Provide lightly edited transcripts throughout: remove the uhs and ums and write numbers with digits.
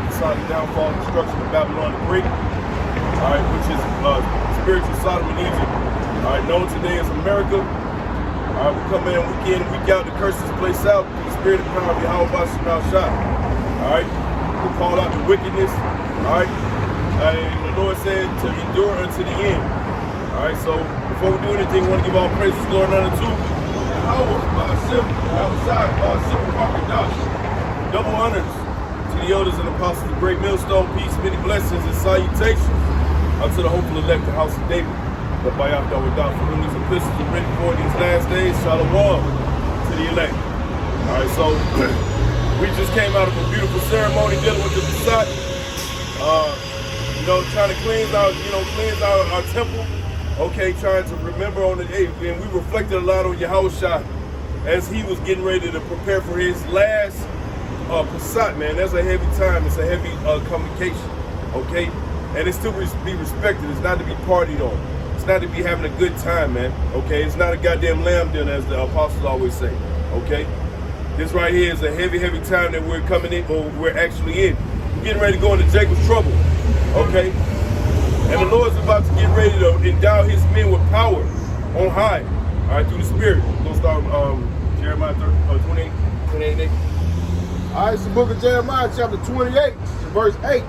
prophesied the downfall and destruction of Babylon the Great, all right, which is spiritual Sodom and Egypt, all right, known today as America. All right, we come in week in and week out to curse this place out through the spirit and power of Yahweh Bashar Shah. All right, we call out the wickedness. All right, and the Lord said to endure unto the end. All right, so before we do anything, we want to give all praises, glory, and honor to double honors to the elders and apostles of great millstone, peace, many blessings, and salutations unto the hopeful elect, the house of David. But by Yahweh, for whom these epistles are written for these last days, shalom to the elect. All right, so we just came out of a beautiful ceremony dealing with the Passat. Trying to cleanse our temple. Okay, trying to remember on the day, and we reflected a lot on Yahushua as he was getting ready to prepare for his last Passat, man. That's a heavy time. It's a heavy communication. Okay, and it's to be respected. It's not to be partied on. It's not to be having a good time, man. Okay, it's not a goddamn lamb dinner, as the apostles always say. Okay, this right here is a heavy, heavy time that we're coming in, or we're actually in. We're getting ready to go into Jacob's trouble. Okay, and the Lord's about to get ready to endow his men with power on high. All right, through the Spirit. We're gonna start Jeremiah 28. All right, it's the book of Jeremiah, chapter 28, verse 8.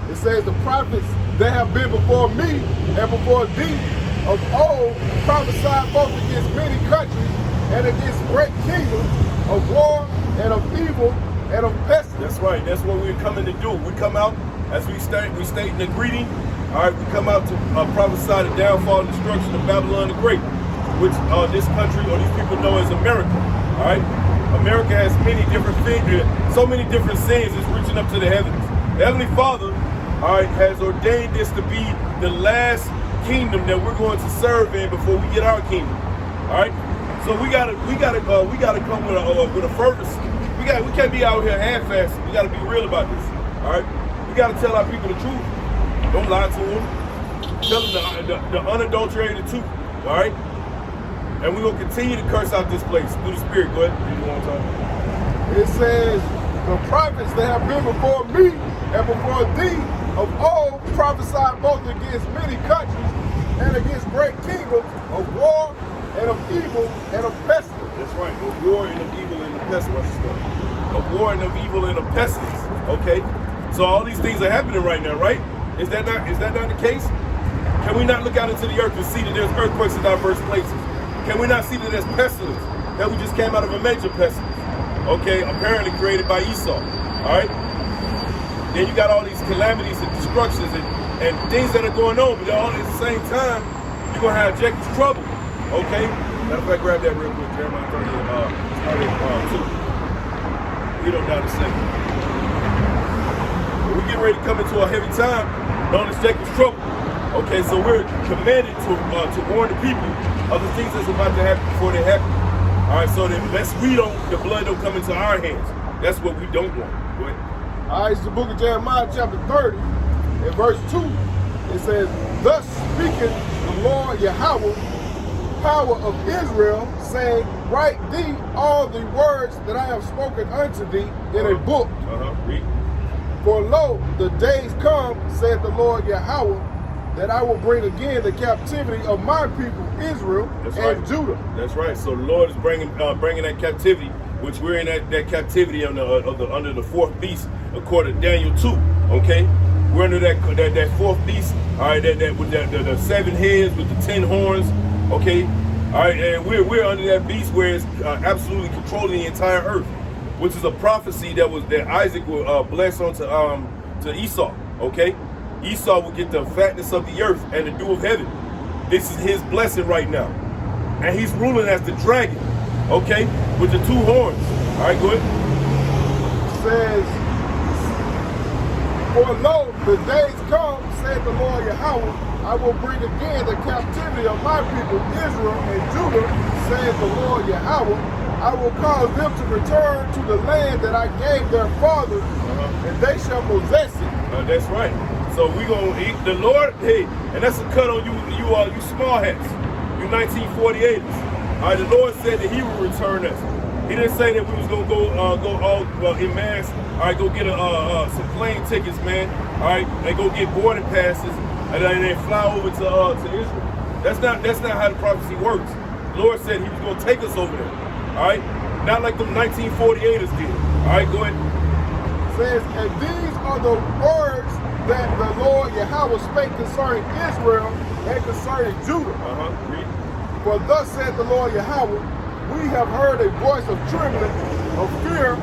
It says, the prophets that have been before me and before thee of old prophesied both against many countries and against great kingdoms of war and of evil and of pestilence. That's right. That's what we're coming to do. We come out, as we state in the greeting, all right, we come out to prophesy the downfall and destruction of Babylon the Great, which this country or these people know as America. All right, America has many different things, so many different sins. It's reaching up to the heavens. The Heavenly Father, all right, has ordained this to be the last kingdom that we're going to serve in before we get our kingdom. All right, so we gotta come with a fervency. We can't be out here half-assed. We gotta be real about this. All right, we gotta tell our people the truth. Don't lie to them. Tell them the unadulterated truth. All right, and we will continue to curse out this place through the Spirit. Go ahead. Read it one time. It says, the prophets that have been before me and before thee of old prophesied both against many countries and against great kingdoms of war and of evil and of pestilence. That's right, of war and of evil and of pestilence. Of war and of evil and of pestilence. Okay, so all these things are happening right now, right? Is that not the case? Can we not look out into the earth and see that there's earthquakes in diverse places? Can we not see that there's pestilence? That we just came out of a major pestilence. Okay, apparently created by Esau. All right. Then you got all these calamities and destructions and things that are going on, but all at the same time, you're gonna have Jacob's trouble. Okay. Matter of fact, grab that real quick, Jeremiah 30, 2. We don't doubt a second. But we get ready to come into a heavy time known as Jacob's trouble. Okay, so we're commanded to warn the people of the things that's about to happen before they happen. All right, so that the blood don't come into our hands. That's what we don't want. Go ahead. All right, it's the book of Jeremiah, chapter 30, and verse 2. It says, thus speaketh the Lord Yahweh, power of Israel, saying, write thee all the words that I have spoken unto thee in a book. Read. For lo, the days come, saith the Lord Yahweh, that I will bring again the captivity of my people Israel and Judah. That's right. So the Lord is bringing that captivity, which we're in that captivity under the fourth beast, according to Daniel 2. Okay, we're under that fourth beast. All right, with the 7 heads with the 10 horns. Okay, all right, and we're under that beast where it's absolutely controlling the entire earth, which is a prophecy that Isaac will bless onto to Esau. Okay. Esau will get the fatness of the earth and the dew of heaven. This is his blessing right now. And he's ruling as the dragon, okay, with the 2 horns. All right, go ahead. It says, for lo, the days come, saith the Lord Yahweh, I will bring again the captivity of my people Israel and Judah, saith the Lord Yahweh. I will cause them to return to the land that I gave their fathers, and they shall possess it. That's right. So we gonna eat the Lord, hey, and that's a cut on you small hats, you 1948ers. All right, the Lord said that he will return us. He didn't say that we was gonna go all in mass. All right, go get some plane tickets, man. All right, and go get boarding passes, and then fly over to Israel. That's not how the prophecy works. The Lord said He was gonna take us over there. All right, not like them 1948ers did. All right, go ahead. It says, and these are the words that the Lord Yahweh spake concerning Israel and concerning Judah. Read. For thus said the Lord Yahweh, we have heard a voice of trembling, of fear,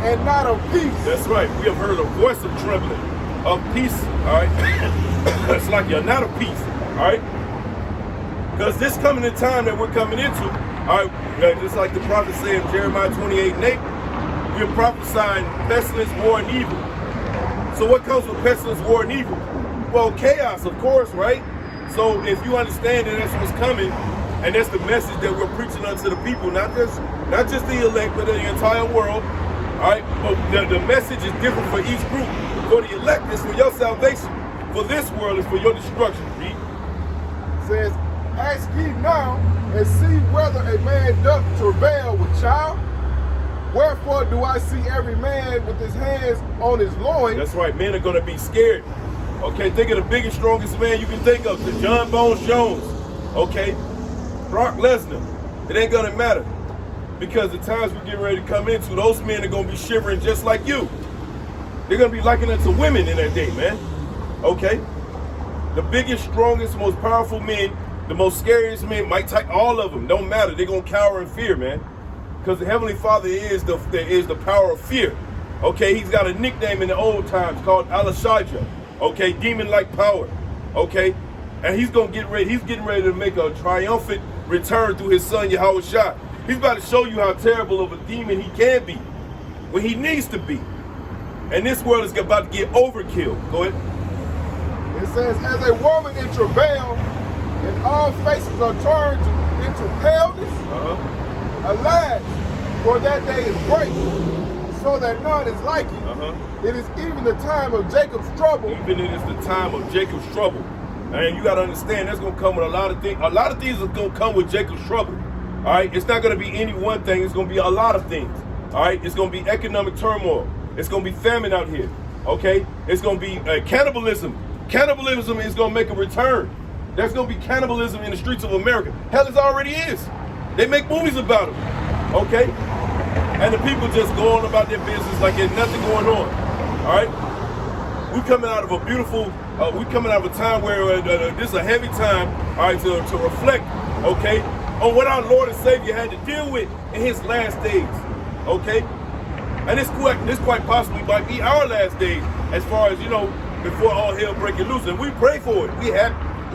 and not of peace. That's right. We have heard a voice of trembling, of peace. All right. It's like you're not of peace. All right. Because this coming in time that we're coming into, all right, just like the prophet said in Jeremiah 28:8, we're prophesying pestilence, war, and evil. So what comes with pestilence, war, and evil? Well, chaos, of course, right? So if you understand that that's what's coming, and that's the message that we're preaching unto the people, not just the elect, but the entire world. All right, but the message is different for each group. For the elect, it's for your salvation. For this world, it's for your destruction. Read. It says, ask ye now, and see whether a man doth travail with child. Wherefore do I see every man with his hands on his loins? That's right, men are going to be scared. Okay, think of the biggest, strongest man you can think of, the John Bones Jones. Okay, Brock Lesnar. It ain't going to matter. Because the times we're getting ready to come into, those men are going to be shivering just like you. They're going to be likened to women in that day, man. Okay? The biggest, strongest, most powerful men, the most scariest men, might take all of them. Don't matter. They're going to cower in fear, man. Because the Heavenly Father is the power of fear. Okay? He's got a nickname in the old times called Alashajah. Okay? Demon-like power. Okay? And he's getting ready to make a triumphant return through his son, Yahweh Shai. He's about to show you how terrible of a demon he can be when he needs to be. And this world is about to get overkill. Go ahead. It says, as a woman in travail, and all faces are turned into paleness, alas, for that day is great, so that none is like it. It is even the time of Jacob's trouble. Even it is the time of Jacob's trouble. And you got to understand, that's going to come with a lot of things. A lot of things are going to come with Jacob's trouble. All right, it's not going to be any one thing. It's going to be a lot of things. All right, it's going to be economic turmoil. It's going to be famine out here. Okay, it's going to be cannibalism. Cannibalism is going to make a return. There's going to be cannibalism in the streets of America. Hell, it already is. They make movies about it. Okay, and the people just go on about their business like there's nothing going on. All right, we're coming out of a beautiful. We're coming out of a time where this is a heavy time. All right, to reflect. Okay. On what our Lord and Savior had to deal with in His last days, okay? And this quite possibly might be our last days, as far as, you know, before all hell breaking loose. And we pray for it.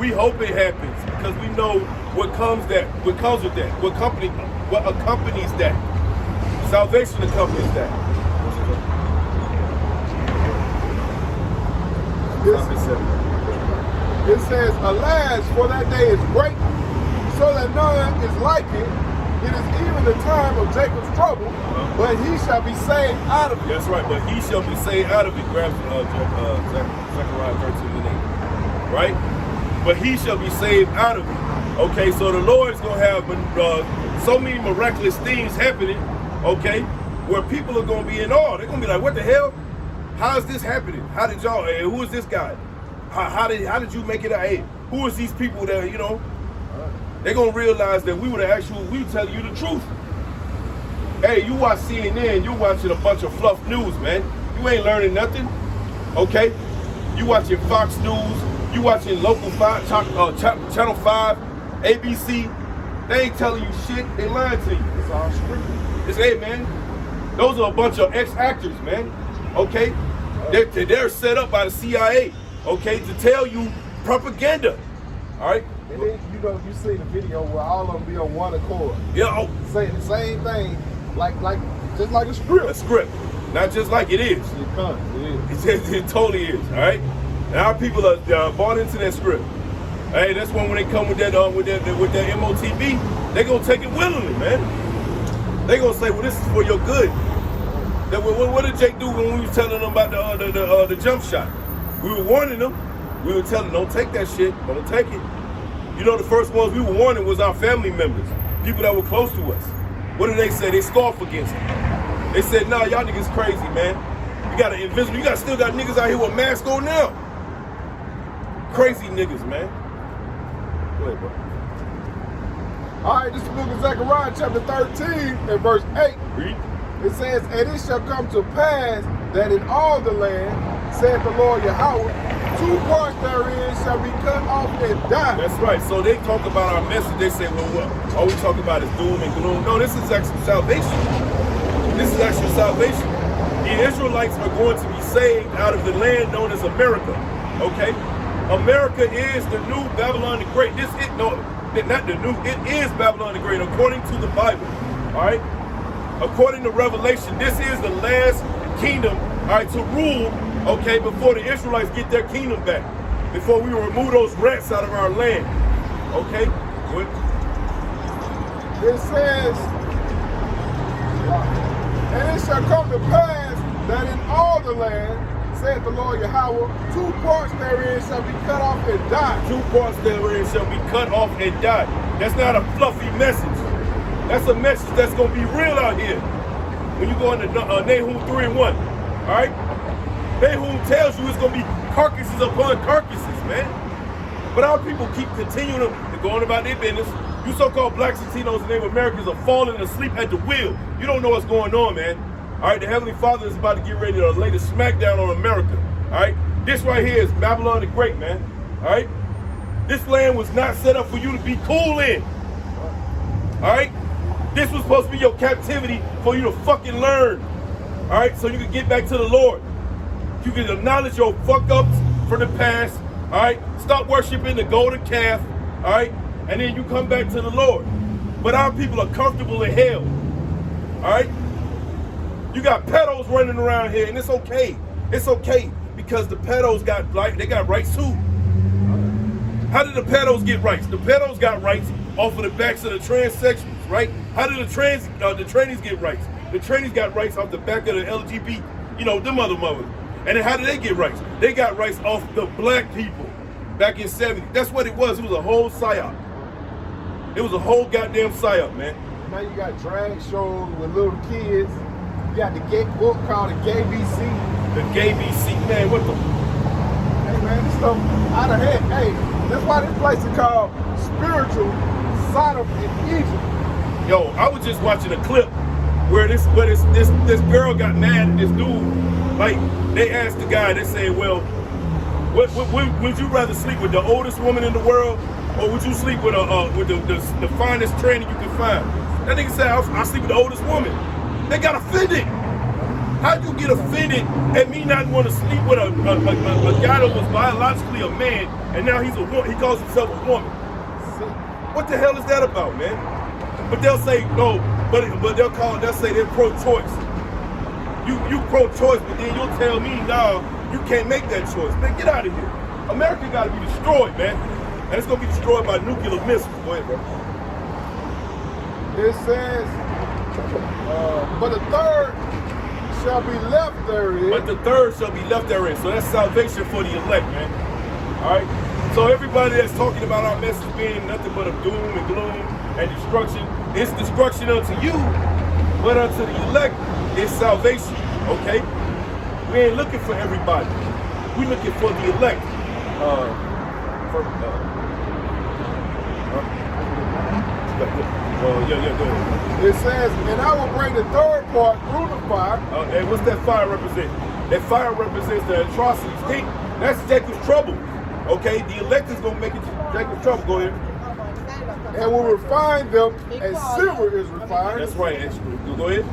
We hope it happens, because we know what comes with that, what accompanies that. Salvation accompanies that. It says, alas, for that day is great, so that none is like it. It is even the time of Jacob's trouble, but he shall be saved out of it. That's right, but he shall be saved out of it. Grab Zechariah 13:8. Right? But he shall be saved out of it. Okay, so the Lord is going to have so many miraculous things happening, okay, where people are going to be in awe. They're going to be like, what the hell? How is this happening? How did y'all, who is this guy? How did you make it out? Hey, who is these people that, you know? They're going to realize that we were telling you the truth. Hey, you watch CNN, you watching a bunch of fluff news, man. You ain't learning nothing, okay? You watching Fox News, you watching Local 5, Channel 5, ABC. They ain't telling you shit, they lying to you. It's all scripted. It's, hey, man, those are a bunch of ex-actors, man, okay? They're set up by the CIA, okay, to tell you propaganda, all right? And then, you know, you see the video where all of them be on one accord. Yeah. Saying the same thing, just like a script. A script. Not just like it is. It is. It totally is, all right? And our people are bought into that script. Hey, that's when they come with that MOTB, they're going to take it willingly, man. They're going to say, well, this is for your good. What did Jake do when we were telling them about the jump shot? We were warning them. We were telling them, don't take that shit. Don't take it. You know, the first ones we were warning was our family members, people that were close to us. What do they say? They scoff against him. They said, nah, y'all niggas crazy, man. You got an invisible, still got niggas out here with masks on now. Crazy niggas, man. Go ahead, bro. All right, this is the book of Zechariah, chapter 13, and verse 8. Read. It says, and it shall come to pass that in all the land, saith the Lord Yahweh, 2 parts therein shall be cut off and die. That's right. So they talk about our message. They say, well, what? All we talk about is doom and gloom. No, this is actually salvation. This is actually salvation. The Israelites are going to be saved out of the land known as America. Okay? America is the new Babylon the Great. Not the new, it is Babylon the Great according to the Bible. All right? According to Revelation, this is the last kingdom, all right, to rule, okay, before the Israelites get their kingdom back. Before we remove those rats out of our land. Okay? Good. It says, and it shall come to pass that in all the land, saith the Lord Yahweh, 2 parts therein shall be cut off and die. 2 parts therein shall be cut off and die. That's not a fluffy message. That's a message that's going to be real out here. When you go into Nahum 3:1, all right? Nahum tells you it's going to be carcasses upon carcasses, man. But our people keep continuing to go on about their business. You so-called blacks, Latinos, and Native Americans are falling asleep at the wheel. You don't know what's going on, man. All right, the Heavenly Father is about to get ready to lay the smackdown on America. All right, this right here is Babylon the Great, man. All right, this land was not set up for you to be cool in. All right, this was supposed to be your captivity for you to fucking learn. All right, so you can get back to the Lord. You can acknowledge your fuck ups from the past. All right, stop worshiping the golden calf. All right, and then you come back to the Lord. But our people are comfortable in hell. All right. You got pedos running around here, and it's okay. It's okay because the pedos got they got rights too. How did the pedos get rights? The pedos got rights off of the backs of the transsexuals, right? How did the trannies get rights? The trannies got rights off the back of the LGBT, them other mothers. And then how did they get rights? They got rights off the black people back in '70. That's what it was. It was a whole psyop. It was a whole goddamn psyop, man. Now you got drag shows with little kids. You got the gay book called the Gay BC. The Gay BC, man, what the? Hey man, this stuff out of hand. Hey, that's why this place is called Spiritual Sodom in Egypt. Yo, I was just watching a clip where this girl got mad at this dude. Like, they asked the guy, they say, well, would you rather sleep with the oldest woman in the world, or would you sleep with the finest tranny you can find? That nigga said, I sleep with the oldest woman. They got offended. How'd you get offended at me not want to sleep with a guy that was biologically a man, and now he's a woman? He calls himself a woman. What the hell is that about, man? But they'll say no. But they'll say they're pro-choice. You pro-choice, but then you'll tell me, no, you can't make that choice. Man, get out of here. America got to be destroyed, man, and it's gonna be destroyed by nuclear missiles. Go ahead, bro. It says, but the third shall be left therein. But the third shall be left therein. So that's salvation for the elect, man. All right. So everybody that's talking about our message being nothing but of doom and gloom and destruction, it's destruction unto you, but unto the elect, it's salvation. Okay. We ain't looking for everybody. We looking for the elect. Go ahead. It says, and I will bring the third part through the fire. And what's that fire represent? That fire represents the atrocities. That's Jacob's trouble. Okay, the elect is gonna make it Jacob's trouble. Go ahead. And will refine them as silver is refined. That's right. Go ahead.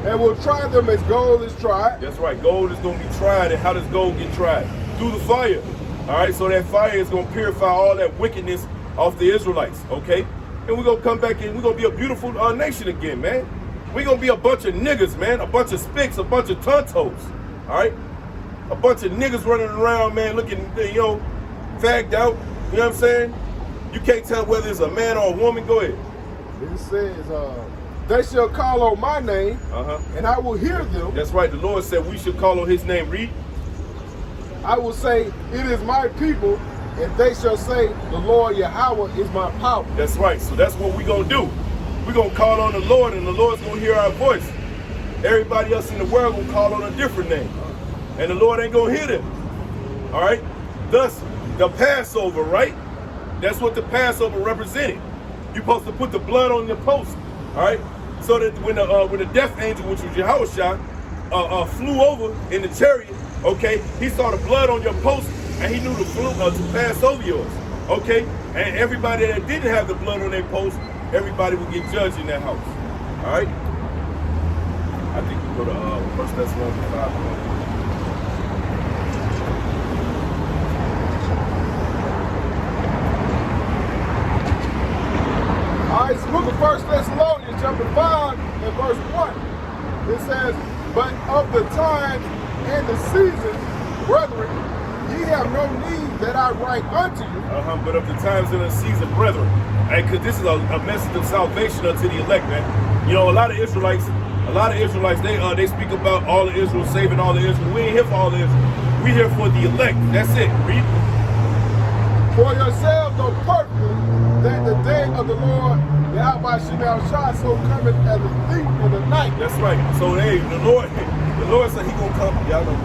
And will try them as gold is tried. That's right. Gold is gonna be tried. And how does gold get tried? Through the fire. All right. So that fire is gonna purify all that wickedness off the Israelites. Okay. And we're going to come back and we're going to be a beautiful nation again, man. We're going to be a bunch of niggas, man. A bunch of spicks, a bunch of tontos. All right? A bunch of niggas running around, man, looking, fagged out. You know what I'm saying? You can't tell whether it's a man or a woman. Go ahead. It says, they shall call on my name, and I will hear them. That's right. The Lord said we should call on his name. Read. I will say, it is my people. And they shall say, the Lord Yahweh is my power. That's right. So that's what we're going to do. We're going to call on the Lord, and the Lord's going to hear our voice. Everybody else in the world will call on a different name, and the Lord ain't going to hear them. All right? Thus, the Passover, right? That's what the Passover represented. You're supposed to put the blood on your post, all right? So that when the death angel, which was Yahushua, flew over in the chariot, okay, he saw the blood on your post, and he knew to pass over yours, okay? And everybody that didn't have the blood on their post, everybody would get judged in that house, all right? I think we go to 1 Thessalonians 5. All right, so look at 1 Thessalonians chapter 5 and verse 1. It says, but of the times and the seasons, brethren, ye have no need that I write unto you. But of the times and the season, brethren. Because this is a message of salvation unto the elect, man. You know, a lot of Israelites, they speak about all of Israel, saving all of Israel. We ain't here for all of Israel. We here for the elect. That's it. Read. For yourselves know perfectly that the day of the Lord, Yahweh Shai, so cometh as a thief in the night. That's right. So hey, the Lord said he gonna come. Y'all know.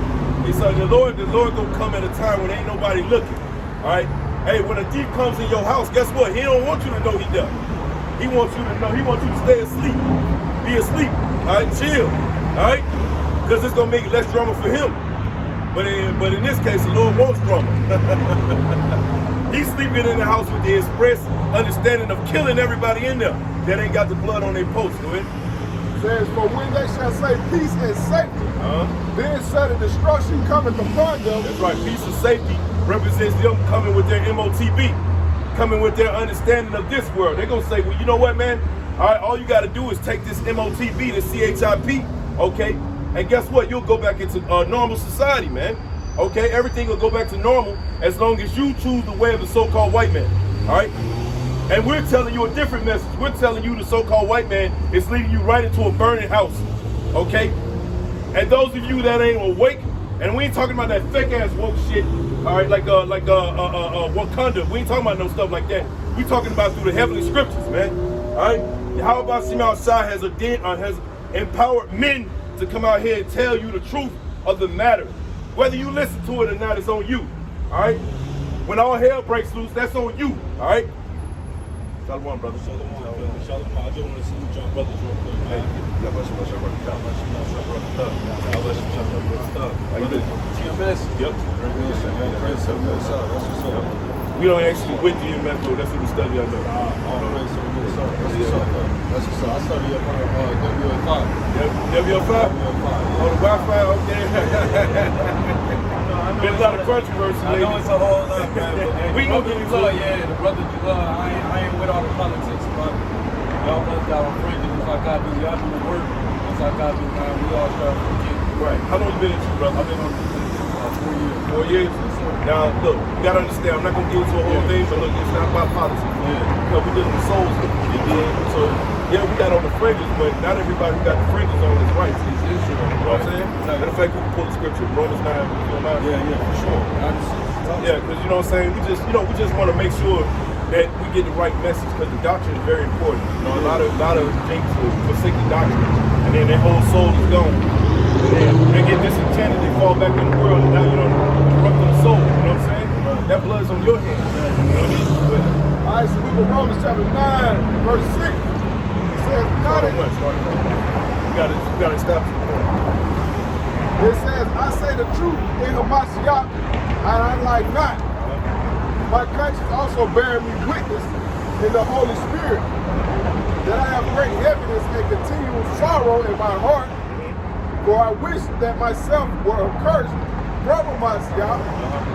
He said the Lord gonna come at a time when ain't nobody looking. All right. Hey, when a thief comes in your house, guess what? He don't want you to know he does. He wants you to know. He wants you to stay asleep. Be asleep. All right. Chill. All right. Because it's gonna make less drama for him. But in this case, the Lord wants drama. He's sleeping in the house with the express understanding of killing everybody in there that ain't got the blood on their post. Go ahead. Says, for when they shall say peace and safety, then sudden destruction cometh upon them. That's right. Peace and safety represents them coming with their MOTB, coming with their understanding of this world. They're going to say, well, you know what, man? All right, all you got to do is take this MOTB, the CHIP, okay? And guess what? You'll go back into normal society, man. Okay, everything will go back to normal as long as you choose the way of the so-called white man, all right? And we're telling you a different message. We're telling you the so-called white man is leading you right into a burning house, okay? And those of you that ain't awake, and we ain't talking about that fake-ass woke shit, all right, like Wakanda. We ain't talking about no stuff like that. We talking about through the heavenly scriptures, man, all right? How about Shimon Shai has empowered men to come out here and tell you the truth of the matter. Whether you listen to it or not, it's on you, all right? When all hell breaks loose, that's on you, all right? Shalom, brother. Shalom. I just want to salute y'all brothers real quick, man. How you doing? TMS? Yep. That's what's up. We don't actually with the TMS, though. That's what we study on there. That's what's up. I study up on WL5. WL5? On the Wi-Fi? Okay. Been a lot of controversy I know it's a whole lot, man. We gonna get into it. Yeah, the brother you love. I ain't with all the politics, but y'all brothers got on friends. Just like I do. Y'all do the work. Just like I do, man. We all start from the beginning. Right. How long you been into, brother? I've been on 4 years. 4 years? Now, look, you gotta understand, I'm not gonna get into a whole thing, but look, it's not about politics. Because we're dealing with souls. So, yeah, we got on the fringes, but not everybody who got the fringes on is right. It's Israel. You know what I'm saying? Matter of fact, we can pull the scripture, Romans 9, you feel me? Yeah, for sure. Yeah, because you know what I'm saying? We just want to make sure that we get the right message, because the doctrine is very important. You know, a lot of things will forsake the doctrine, and then their whole soul is gone. And then they get disenchanted, they fall back in the world, and now you don't corrupt the soul. You know what I'm saying? That blood's on your hands. You know what I mean? But, all right, so we go Romans chapter 9, verse 6. It says, you gotta stop. It says, I say the truth in Hamashiach, and I lie not. My conscience also bearing me witness in the Holy Spirit that I have great heaviness and continual sorrow in my heart, for I wish that myself were accursed from Hamashiach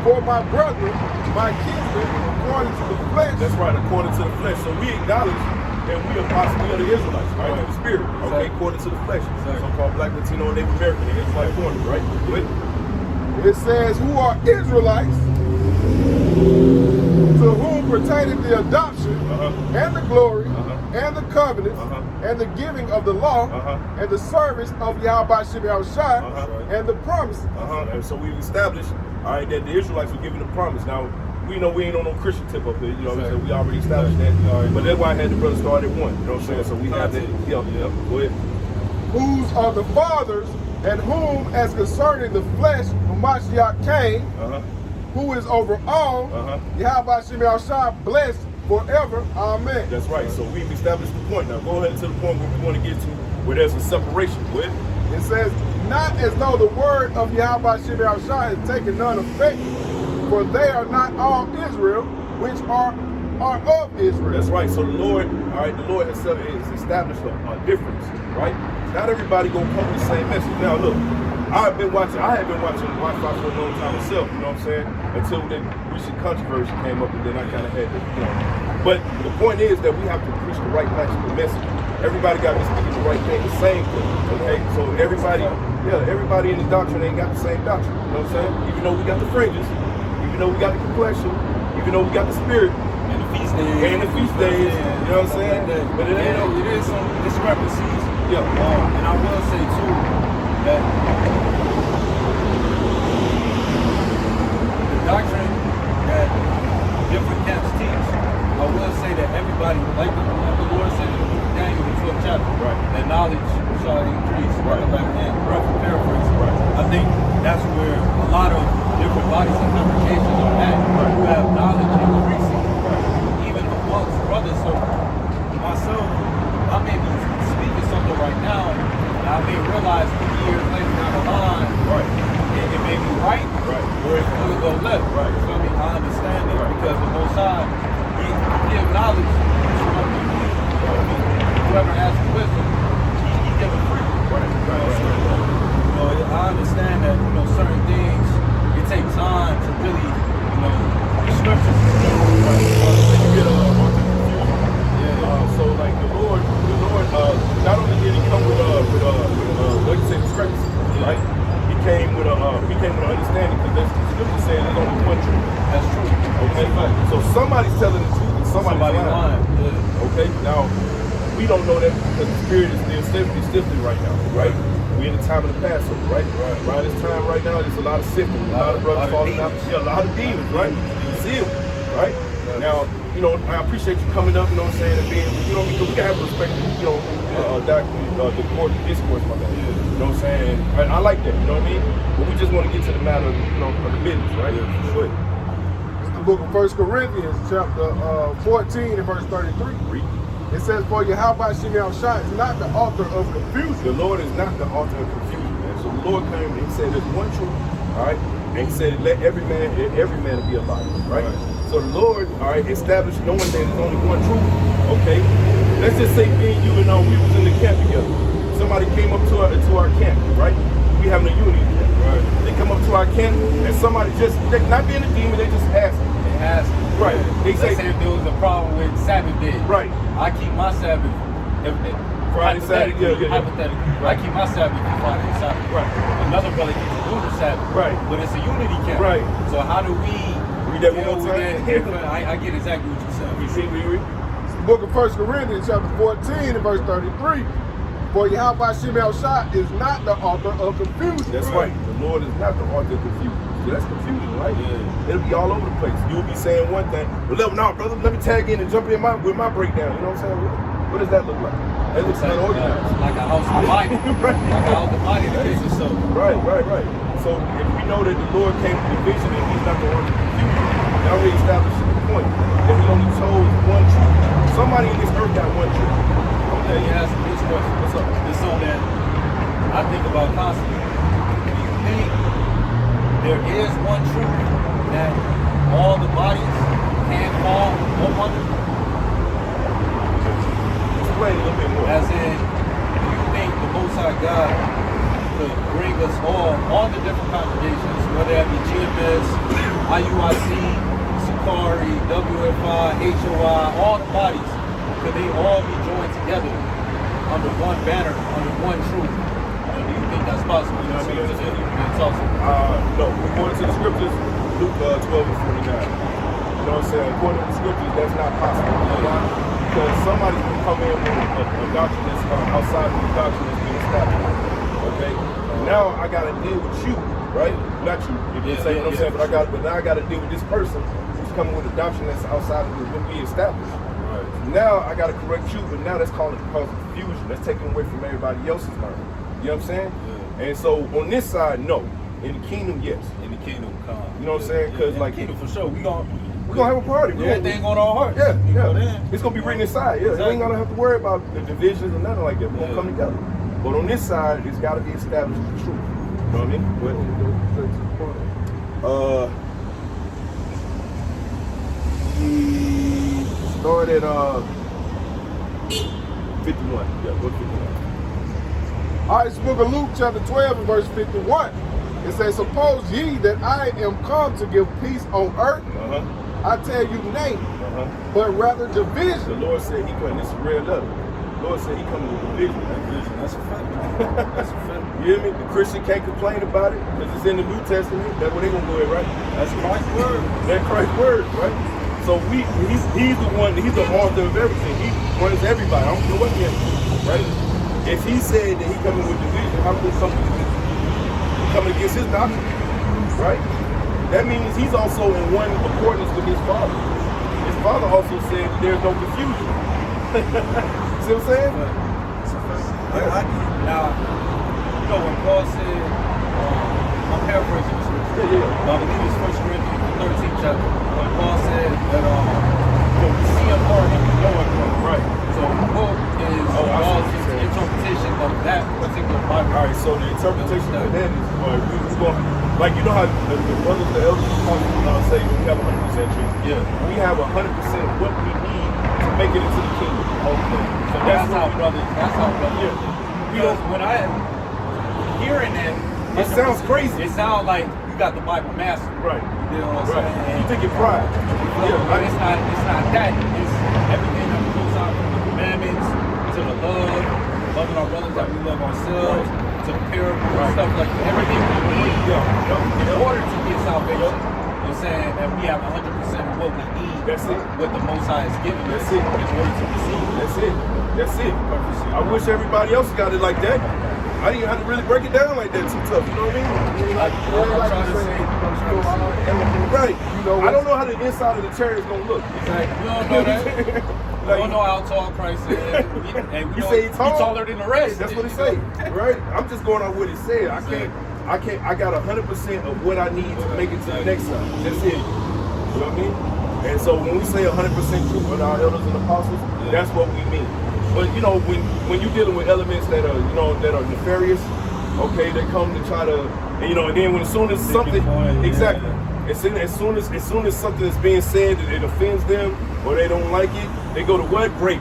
for my brethren, my kinsmen, according to the flesh. That's right, according to the flesh. So we acknowledge that we are possibly of the Israelites, right? Of the spirit, okay, according to the flesh. So-called Black, Latino, Native American, and Israelite foreigners, right? It says, who are Israelites, to whom pertaineth the adoption, and the glory, and the covenant, and the giving of the law, and the service of Yahweh Shai, and the promises. And so we've established, all right, that the Israelites were given the promise. Now, we know we ain't on no Christian tip up here. You know what I'm saying? We already established that. But that's why I had the brother start at 1. You know what I'm saying? So we have that. Yeah. Go ahead. Whose are the fathers, and whom, as concerning the flesh, Mashiach came, who is over all, Yahweh Shem Shah, blessed forever. Amen. That's right. So we've established the point. Now go ahead to the point where we want to get to, where there's a separation. Go ahead. It says, not as though the word of Yahweh Shem Shah has taken none effect, for they are not all Israel, which are of Israel. That's right. So the Lord, all right, the Lord has established a difference, right? Not everybody gonna come with the same message. Now look, I have been watching Wi-Fi for a long time myself, you know what I'm saying? Until the recent controversy came up, and then I kind of had to, you know. But the point is that we have to preach the right message. Everybody got to be speaking the right thing, the same thing, okay? So everybody in the doctrine ain't got the same doctrine, you know what I'm saying? Even though we got the fringes, even though we got the complexion, even though we got the spirit, and the feast days, you know what I'm saying? But it ain't no, it is some discrepancies. Yeah. And I will say too that the doctrine that different camps teach, I will say that everybody, like the Lord said in the book of Daniel, the 12th chapter, that knowledge shall increase. Rough paraphrase. I think that's where a lot of different bodies and congregations are at. Who have knowledge increasing, even amongst brothers. So myself, I may be speaking something right now, and I may realize 3 years later down the line, it may be right, or it could go left. You feel me? I understand it because the Most High, He gives knowledge to whoever asks wisdom, He gives it free. You know, I understand that, you know, certain things, it takes time to really, you know, the scriptures. So like the Lord, not only did He come with what you say, discrepancy, right? He came with an understanding, because the scripture saying there's only one truth. That's true. Okay, so somebody's telling the truth and somebody's lying. Okay, now we don't know that because the spirit is still sifting right now, right? We're in the time of the Passover, right? Around this time right now, there's a lot of sifting, a lot of brothers falling out, a lot of demons, right? You see them, right? Now, you know, I appreciate you coming up, you know what I'm saying, and being, you know, because we can have respect, you know, the discourse, my man. You know what I'm saying? I like that, you know what I mean? But we just want to get to the matter, you know, of the business, right? Sure. It's the book of 1 Corinthians, chapter 14 and verse 33. It says, for Yahweh Shem Shah is not the author of confusion. The Lord is not the author of confusion, man. So the Lord came and He said there's one truth, all right? And He said, let every man be a liar, right? So the Lord, all right, established knowing that there's only one truth, okay? Let's just say me and you and we was in the camp together. Somebody came up to our camp, right? We having a unity camp, right? They come up to our camp and somebody they not being a demon, they just ask. Right. They say if there was a problem with Sabbath day. Right. I keep my Sabbath. Friday, Saturday, hypothetically. I keep my Sabbath Friday and Saturday. Right. Another brother keeps a lunar Sabbath. Right. But it's a unity camp. Right. So how do we read that one more time? I get exactly what you said. You see what you read? It's the book of 1 Corinthians, chapter 14 and verse 33. For Yahweh Shem Shah is not the author of confusion. That's right. The Lord is not the author of confusion. So that's confusion, right? Yeah. It'll be all over the place. You'll be saying one thing, but no, brother, let me tag in and jump in with my breakdown. You know what I'm saying? What does that look like? That looks unorganized. Like a house divided. Like a house divided against itself. Right. So if we know that the Lord came with division and He's not the author of confusion, that already establishes the point that He only chose one truth. Somebody in this earth got one truth. Okay, you ask me this question. What's up? It's something that I think about constantly. Do you think there is one truth that all the bodies can fall under? Explain a little bit more. As in, do you think the Most High God could bring us all the different congregations, whether that be GMS, IUIC, Sakari, WFI, HOI, all the bodies, could they all be joined together under one banner, under one truth? Do you think that's possible? You know what I mean? No. According to the scriptures, Luke 12 and 49. You know what I'm saying? According to the scriptures, that's not possible. You know why? Because somebody can come in with a doctrine that's outside of the doctrine that's being established. Okay? Now I gotta deal with you, right? Not you. You say what I'm saying, but now I gotta deal with this person who's coming with a doctrine that's outside of what we established. Right. Now I gotta correct you, but now that's causing confusion. That's taking away from everybody else's learning. You know what I'm saying? Yeah. And so on this side, no. In the kingdom, yes. In the kingdom come. You know what I'm saying? Because in like the kingdom for sure. We're gonna have a party. Everything on our hearts. Yeah, You know yeah. that? It's gonna be written inside. Yeah, Exactly. you ain't gonna have to worry about the divisions or nothing like that. We're gonna Yeah. come together. But on this side, it's gotta be established the truth. You know what I mean? He started 51. Yeah, what 51? All right, it's the book of Luke, chapter 12, and verse 51. It says, suppose ye that I am come to give peace on earth, I tell you nay, but rather The division. Lord said he coming. This is real love. The Lord said he coming with division. That's a fact. That's a fact. You hear me? The Christian can't complain about it because it's in the New Testament. That's what they gonna go with, right? That's Christ's word. That's Christ's word, right? So he's the one. He's the author of everything. He runs everybody. I don't care what he has to do, right? If he said that he coming with division, how could something coming against his doctrine, right? That means he's also in one accordance with his father. His father also said that there's no confusion. See what I'm saying? Now, you know when Paul said, I'm paraphrasing the scripture. Yeah. I believe it's 1 Corinthians 13th chapter. When Paul said that we see in part and we know in part. Right. So the book is Paul's interpretation of that particular Bible. All right, so the interpretation of that is, we going, like, you know how the brothers, the elders, say when we have 100% truth? Yeah. We have 100% of what we need to make it into the kingdom. Okay. So that's how brothers. Yeah. Because when I hearing that, It sounds crazy. It sounds like you got the Bible mastered. Right. You know what I'm Right. saying? You think it pride. But it's not that. It's everything that goes out from the commandments to the love, loving our brothers that we love ourselves, to the parables, stuff like that. Everything we need in order to get salvation. You're saying that we have 100% of what we need. That's it. What the Most High is giving us That's it. in order to receive. That's it. That's it. I wish everybody else got it like that. I didn't have to really break it down like that too tough. You know what I mean? I'm trying to say, Right. I don't know how the inside of the chair is gonna look. like, we don't know that. We don't know how tall Christ is. And we You know say he's tall? He's taller than the rest. That's what it say, right? I'm just going on what it said. I got 100% of what I need to make it to the next side. That's it. You know what I mean? And so when we say 100% truth with our elders and apostles, that's what we mean. But you know, when you're dealing with elements that are nefarious, okay, they come to try to, and then as soon as something, exactly. As soon as something is being said that it offends them or they don't like it, they go to what? Grape.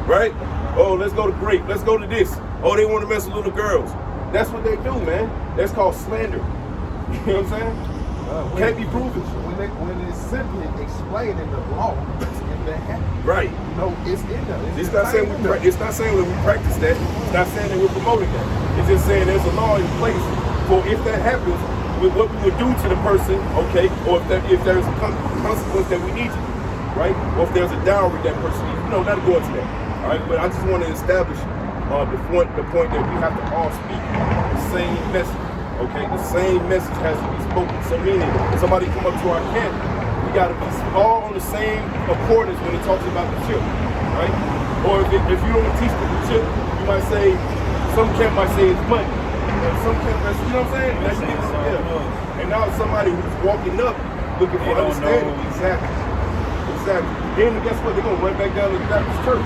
Right? Oh, let's go to grape. Let's go to this. Oh, they want to mess with little girls. That's what they do, man. That's called slander. You know what I'm saying? Can't be proven. When it's simply explained in the law, it's in the habit. Right. It's in there. It's not saying it's not saying that we practice that. It's not saying that we're promoting that. It's just saying there's a law in place for if that happens, with what we would do to the person, okay, or if there's a consequence that we need to do, right? Or if there's a dowry that person needs, not to go into that. All right, but I just want to establish the point that we have to all speak the same message. Okay, the same message has to be spoken. So meaning, somebody come up to our camp, we got to be all on the same accordance when it talks about the chip, right? Or if you don't teach the chip, you might say, some camp might say it's money. Some camp might say, you know what I'm saying? Yeah. And now somebody who's walking up looking for understanding. Exactly. Then guess what? They're going to run back down to the Baptist church.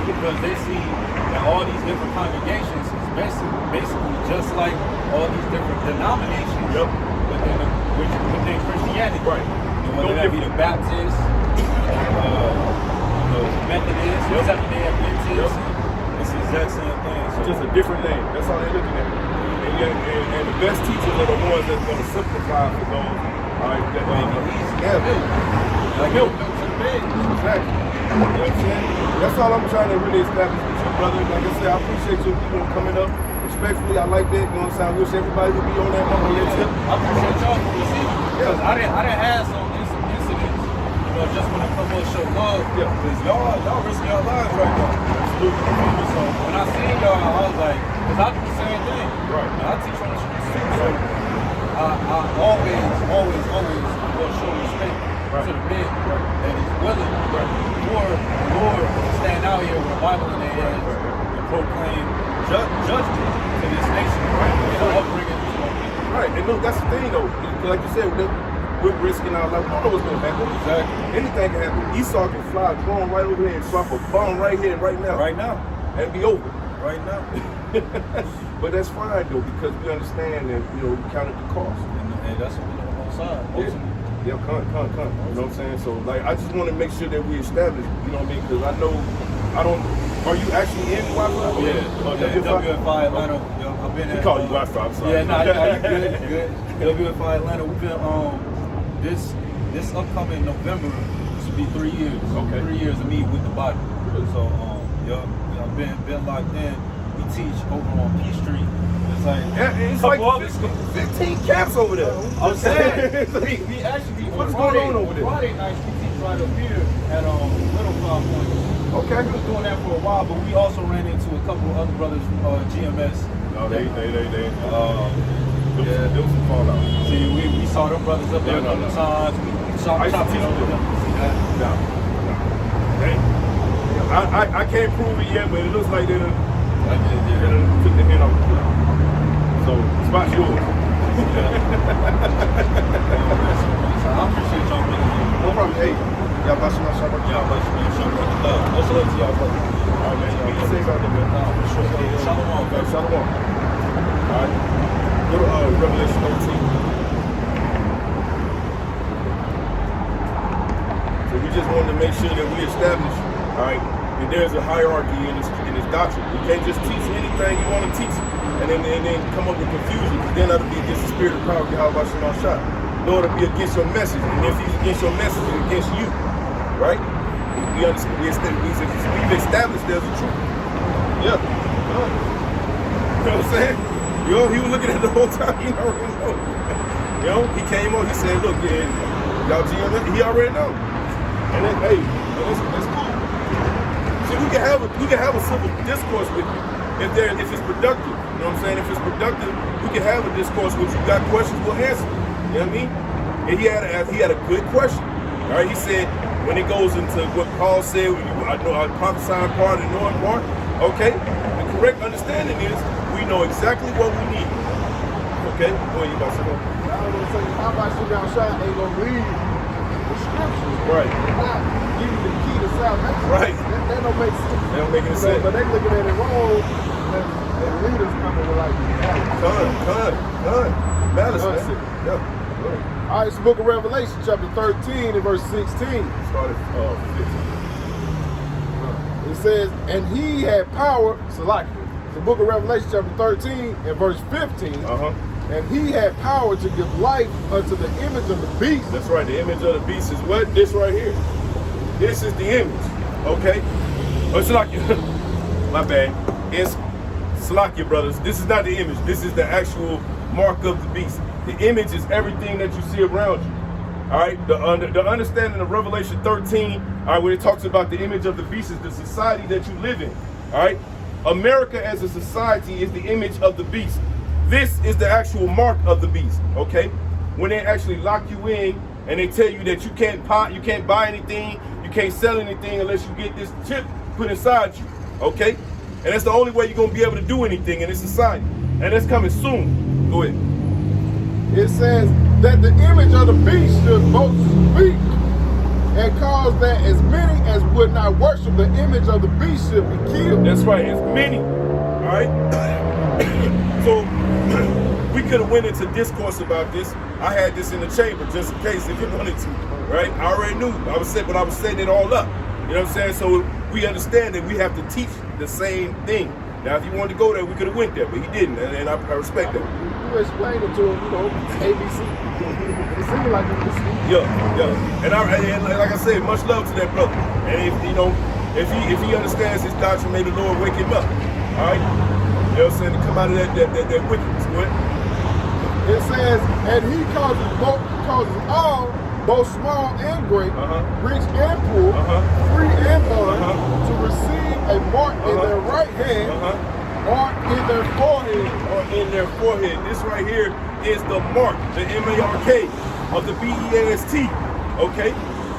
Because they see that all these different congregations is basically just like all these different denominations within Christianity. Right. Whether that be the Baptists, the Methodists, Seventh-day Adventists, it's the exact same thing. So just a different name. That's all they're looking at. And the best teachers are the ones that's going to simplify for those. All right, that make it easy. like milk to the baby. Exactly. You know what I'm saying? That's all I'm trying to really establish with you, brother. Like I said, I appreciate you coming up. Respectfully, I like that. You know what I'm saying? I wish everybody would be on that tip. I appreciate y'all for receiving it. Because I didn't have some incidents, just when it comes to show love. Yeah. Because y'all risking your lives right now. Absolutely. So when I seen y'all, I was like, because I do the same thing. Right. And I teach on the streets too. So I always will show respect to the men that is willing for the Lord to stand out here with a Bible in their hands and proclaim judgment to this nation, and upbringing this one people. Right, and look, that's the thing though. Like you said, we're risking our life. We don't know what's gonna happen. Exactly. Anything can happen. Esau can fly a drone right over here and drop a bomb right here, right now. Right now. And be over. Right now. But that's fine though, because we understand that, you know, we counted the cost. And that's what we're on both sides. Yeah, come. You know what I'm saying? So, like, I just want to make sure that we establish, you know what I mean? Because I know, are you actually in Wi-Fi? Yeah, WFI Atlanta. I've been He called you Wi-Fi, I'm sorry. Yeah, nah, you good. WFI Atlanta, we've been, this upcoming November, this will be 3 years. Okay. 3 years of me with the body. So, I've been locked in. We teach over on P Street. It's like, it's like 15 camps over there. I'm saying, we actually, what's going on over there? Friday nights we teach right up here at Little Farm Point. Okay. We was doing that for a while, but we also ran into a couple of other brothers from GMS. No, they Yeah, there was some fallout. See, we saw them brothers up there a couple of times. We saw I used to chopping teach up with them. No. I can't prove it yet, but it looks like they done took the hand off the plate. So, spot's yours. I appreciate y'all being here. No problem. Hey, y'all bless you, y'all bless you. Y'all bless you, show me love. Much love to y'all, brother. All right, man. Y'all be safe out there, man. For sure. Shalom, Okay, man. shalom. All right. Go to Revelation 13. So we just wanted to make sure that we establish, all right, that there's a hierarchy in this doctrine. You can't just teach anything you want to teach and then come up with confusion, because then that'll be against the spirit of power, Yahweh Shema Shah. Lord, it'll be against your message, and if he's against your message, it's against you, right? We understand, we've established there's a truth. Yeah. You know what I'm saying? He was looking at it the whole time. He already know. You know, he came on. He said, "Look, man, y'all GM, he already know." And then, hey, that's cool. See, we can have a civil discourse with you if it's productive. You know what I'm saying? If it's productive, we can have a discourse with you. Got questions, we'll answer. You know what I mean? And he had a good question. All right, he said when it goes into what Paul said, I know I prophesying part and knowing part. Okay, the correct understanding is we know exactly what we need. Okay, go ahead, you about to say that? I was gonna say, how about you down shot ain't gonna read the scriptures, Right. not give you the key to salvation. Right. That don't make sense. That don't make any sense. But they looking at it wrong, and leaders coming with like, Done. Malice, Done. man. Yeah. all right, it's the book of Revelation, chapter 13 and verse 16. Started 15. It says, and he had power, Salakia. The book of Revelation, chapter 13 and verse 15. And he had power to give life unto the image of the beast. That's right. The image of the beast is what? This right here. This is the image. Okay? Oh, Salakia. My bad. It's Salakia, brothers. This is not the image. This is the actual mark of the beast. The image is everything that you see around you. All right? The understanding of Revelation 13, all right, when it talks about the image of the beast is the society that you live in. All right? America as a society is the image of the beast. This is the actual mark of the beast, okay? When they actually lock you in and they tell you that you can't buy anything, you can't sell anything unless you get this chip put inside you, okay? And that's the only way you're gonna be able to do anything in this society. And that's coming soon. Go ahead. It says that the image of the beast should both speak and cause that as many as would not worship the image of the beast should be killed. That's right, it's many, all right? So we could have went into discourse about this. I had this in the chamber just in case if you wanted to, right? I already knew. I was setting it all up. You know what I'm saying? So we understand that we have to teach the same thing. Now, if you wanted to go there, we could have went there, but he didn't, and I respect that. You explained it to him, you know, ABC. It seemed like ABC. Yeah. And like I said, much love to that brother. And if he understands his doctrine, may the Lord wake him up. All right? You know what I'm saying? To come out of that wickedness. What? It says, and he causes all, both small and great, rich and poor, free and bond, to receive a mark in their right hand or in their forehead. This right here is the mark, the M-A-R-K of the B-E-A-S-T. Okay?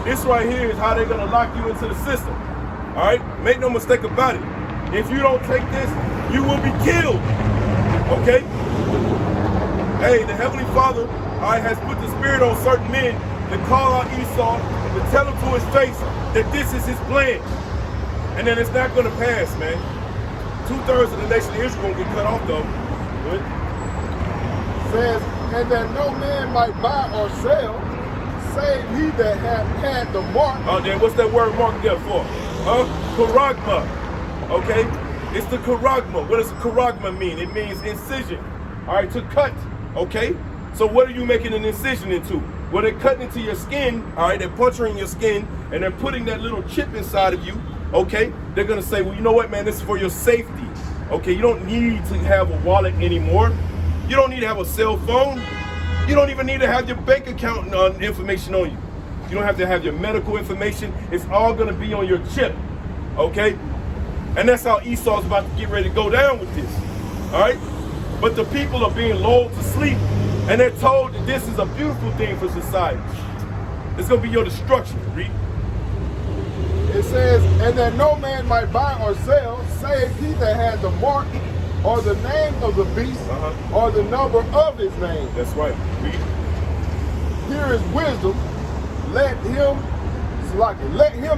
This right here is how they're gonna lock you into the system. All right? Make no mistake about it. If you don't take this, you will be killed. Okay? Hey, the Heavenly Father, all right, has put the spirit on certain men to call out Esau, to tell him to his face that this is his plan. And then it's not gonna pass, man. 2/3 of the nation of Israel gonna get cut off though. Good. Says, and that no man might buy or sell, save he that hath had the mark. Oh, then what's that word mark there for? Charagma. Okay? It's the charagma. What does charagma mean? It means incision. All right, to cut. Okay? So what are you making an incision into? Well, they're cutting into your skin. All right, they're puncturing your skin, and they're putting that little chip inside of you. Okay? They're going to say, well, you know what, man? This is for your safety. Okay? You don't need to have a wallet anymore. You don't need to have a cell phone. You don't even need to have your bank account information on you. You don't have to have your medical information. It's all going to be on your chip. Okay? And that's how Esau's about to get ready to go down with this. All right? But the people are being lulled to sleep, and they're told that this is a beautiful thing for society. It's going to be your destruction. Read. It says, and that no man might buy or sell, save he that had the mark, or the name of the beast, or the number of his name. That's right. Read. Here is wisdom. Let him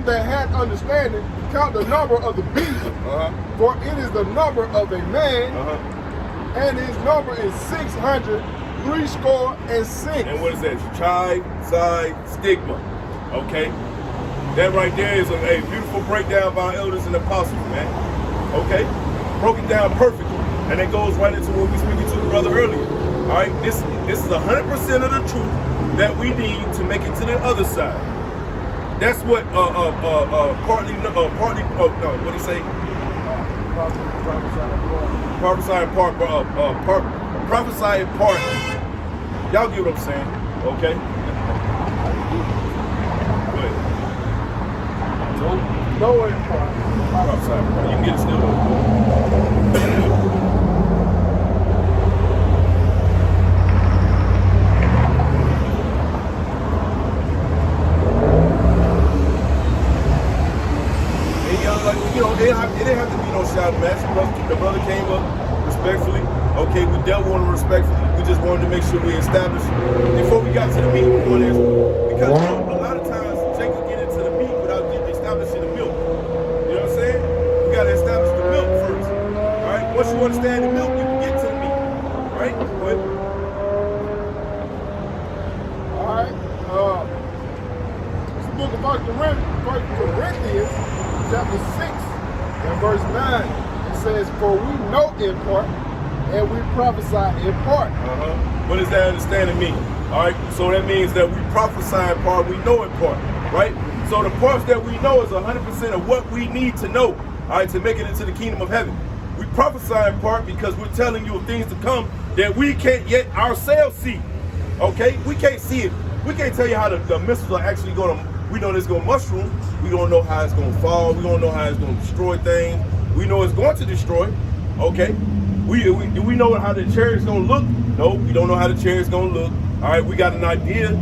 that hath understanding count the number of the beast, for it is the number of a man, and his number is 666. And what is that? Chi, Psi, Stigma. Okay? That right there is a beautiful breakdown by our elders and apostles, man. Okay? Broke it down perfectly. And it goes right into what we were speaking to the brother earlier. All right? This is 100% of the truth that we need to make it to the other side. That's what what do you say? Prophesy in part, prophesy in part. Y'all get what I'm saying, okay? Go ahead. No in part. Prophesy in part. You can get it still. It didn't have to be no shouting match. The brother came up respectfully. Okay, we dealt with him respectfully. We just wanted to make sure we established before we got to the meat. Because a lot of times Jacob get into the meat without establishing the milk. You know what I'm saying? We got to establish the milk first. All right. Once you understand the milk, you can get to the meat. All right. Go ahead. All right. This book of 1 Corinthians, chapter 6. In verse 9, it says, for we know in part, and we prophesy in part. What does that understanding mean? All right, so that means that we prophesy in part, we know in part, right? So the parts that we know is 100% of what we need to know, all right, to make it into the kingdom of heaven. We prophesy in part because we're telling you of things to come that we can't yet ourselves see, okay? We can't see it. We can't tell you how the missiles are actually going to. We know it's going to mushroom. We don't know how it's going to fall. We don't know how it's going to destroy things. We know it's going to destroy. Okay. Do we know how the chariot's going to look? No, we don't know how the chariot's going to look. All right, we got an idea.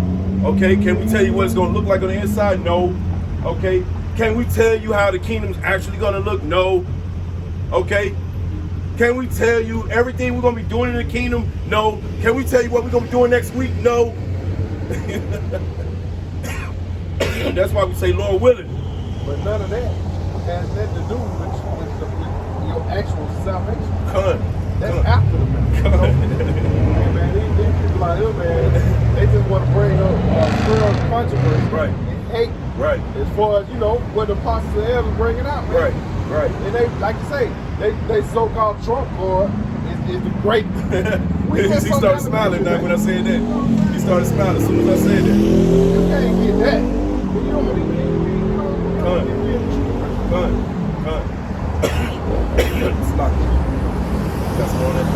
Okay, can we tell you what it's going to look like on the inside? No. Okay. Can we tell you how the kingdom's actually going to look? No. Okay. Can we tell you everything we're going to be doing in the kingdom? No. Can we tell you what we're going to be doing next week? No. That's why we say Lord willing. But none of that has nothing to do with your actual salvation. That's after the man. Hey man, these people like him, man, they just want to bring up girl controversy and hate. Right. As far as, what the apostles of heaven bringing out, man. Right. And they, like you say, they so-called Trump Lord is the great. He started smiling now when I said that. He started smiling as soon as I said that. You can't get that. You don't need That's on it.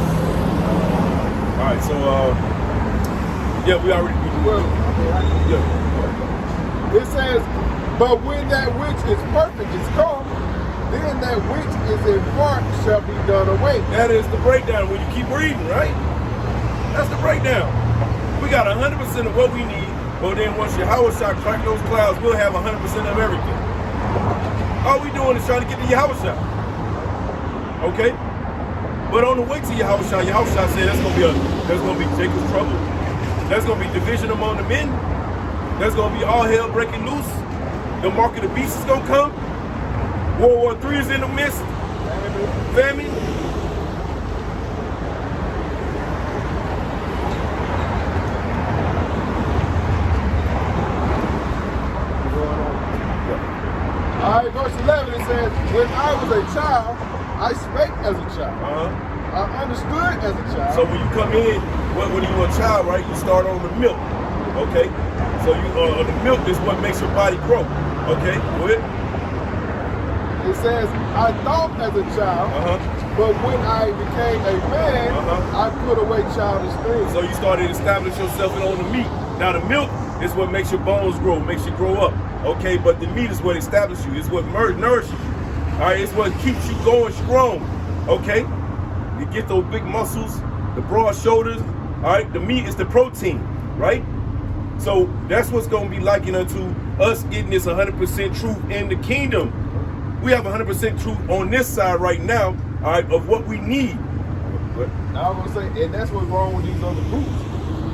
Alright, so yeah, we already It says, but when that which is perfect is come, then that which is in part shall be done away. That is the breakdown when you keep reading, right? That's the breakdown. We got 100% of what we need. But then once Yahweh shot crack those clouds, we'll have 100% of everything. All we doing is trying to get to Yahweh shot. Okay? But on the way to Yahweh shot said there's gonna be Jacob's trouble. There's gonna be division among the men. There's gonna be all hell breaking loose. The mark of the beast is gonna come. World War III is in the midst. Famine. All right, verse 11, it says, when I was a child, I spake as a child. I understood as a child. So when you come in, when you're a child, right, you start on the milk. Okay? So you the milk is what makes your body grow. Okay? Go ahead. It says, I thought as a child, but when I became a man, I put away childish things. So you started establishing yourself on the meat. Now the milk is what makes your bones grow, makes you grow up. Okay, but the meat is what establishes you, it's what nourishes you. All right, it's what keeps you going strong. Okay, you get those big muscles, the broad shoulders. All right, the meat is the protein, right? So that's what's going to be likened unto us getting this 100% truth in the kingdom. We have 100% truth on this side right now, all right, of what we need. But now I'm gonna say, and that's what's wrong with these other groups.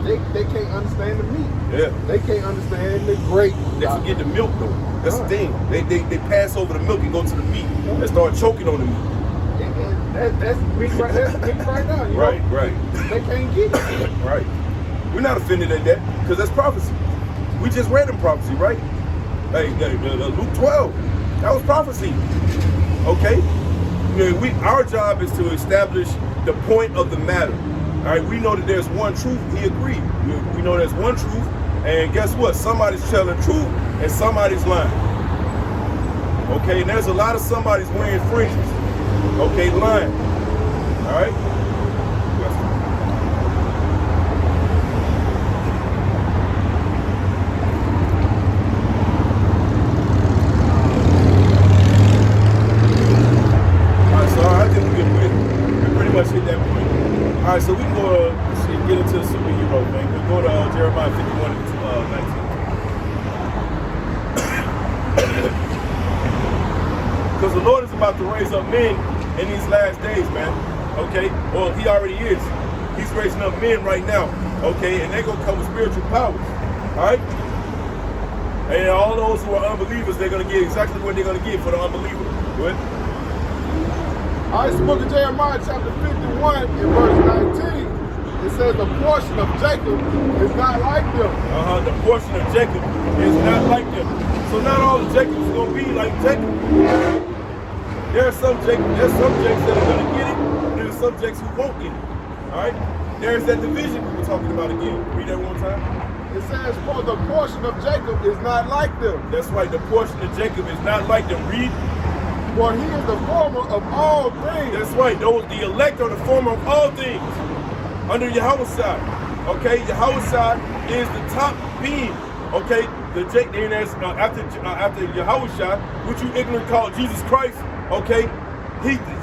They can't understand the meat. Yeah. They can't understand the grape. They forget the milk though. That's the thing. They pass over the milk and go to the meat and start choking on the meat. And that's meat right there. Meat right now. You right, know? Right. They can't get it. Right. We're not offended at that because that's prophecy. We just read in prophecy, right? Hey, Luke 12. That was prophecy. Okay? Our job is to establish the point of the matter. All right, we know that there's one truth. He agreed. We know there's one truth, and guess what? Somebody's telling the truth, and somebody's lying. Okay, and there's a lot of somebody's wearing fringes. Okay, lying. All right. All right, so I think we pretty much hit that point. All right, so we can go get into the superhero, man. We'll go to Jeremiah 51 and 19. Because the Lord is about to raise up men in these last days, man. Okay? Well, he already is. He's raising up men right now. Okay? And they're going to come with spiritual powers. All right? And all those who are unbelievers, they're going to get exactly what they're going to get for the unbeliever. Go ahead. All right, it's the book of Jeremiah, chapter 51, and verse 19. It says the portion of Jacob is not like them. The portion of Jacob is not like them. So not all the Jacobs are going to be like Jacob. There's some Jacobs that are going to get it, and there's some Jacobs who won't get it. All right? There's that division we were talking about again. Read that one time. It says, for the portion of Jacob is not like them. That's right. The portion of Jacob is not like them. Read. For he is the former of all things. That's right. The elect are the former of all things. Under Yahweh side. Okay? Yahweh side is the top being. Okay? Then there's after Yahweh side, which you ignorant call Jesus Christ. Okay?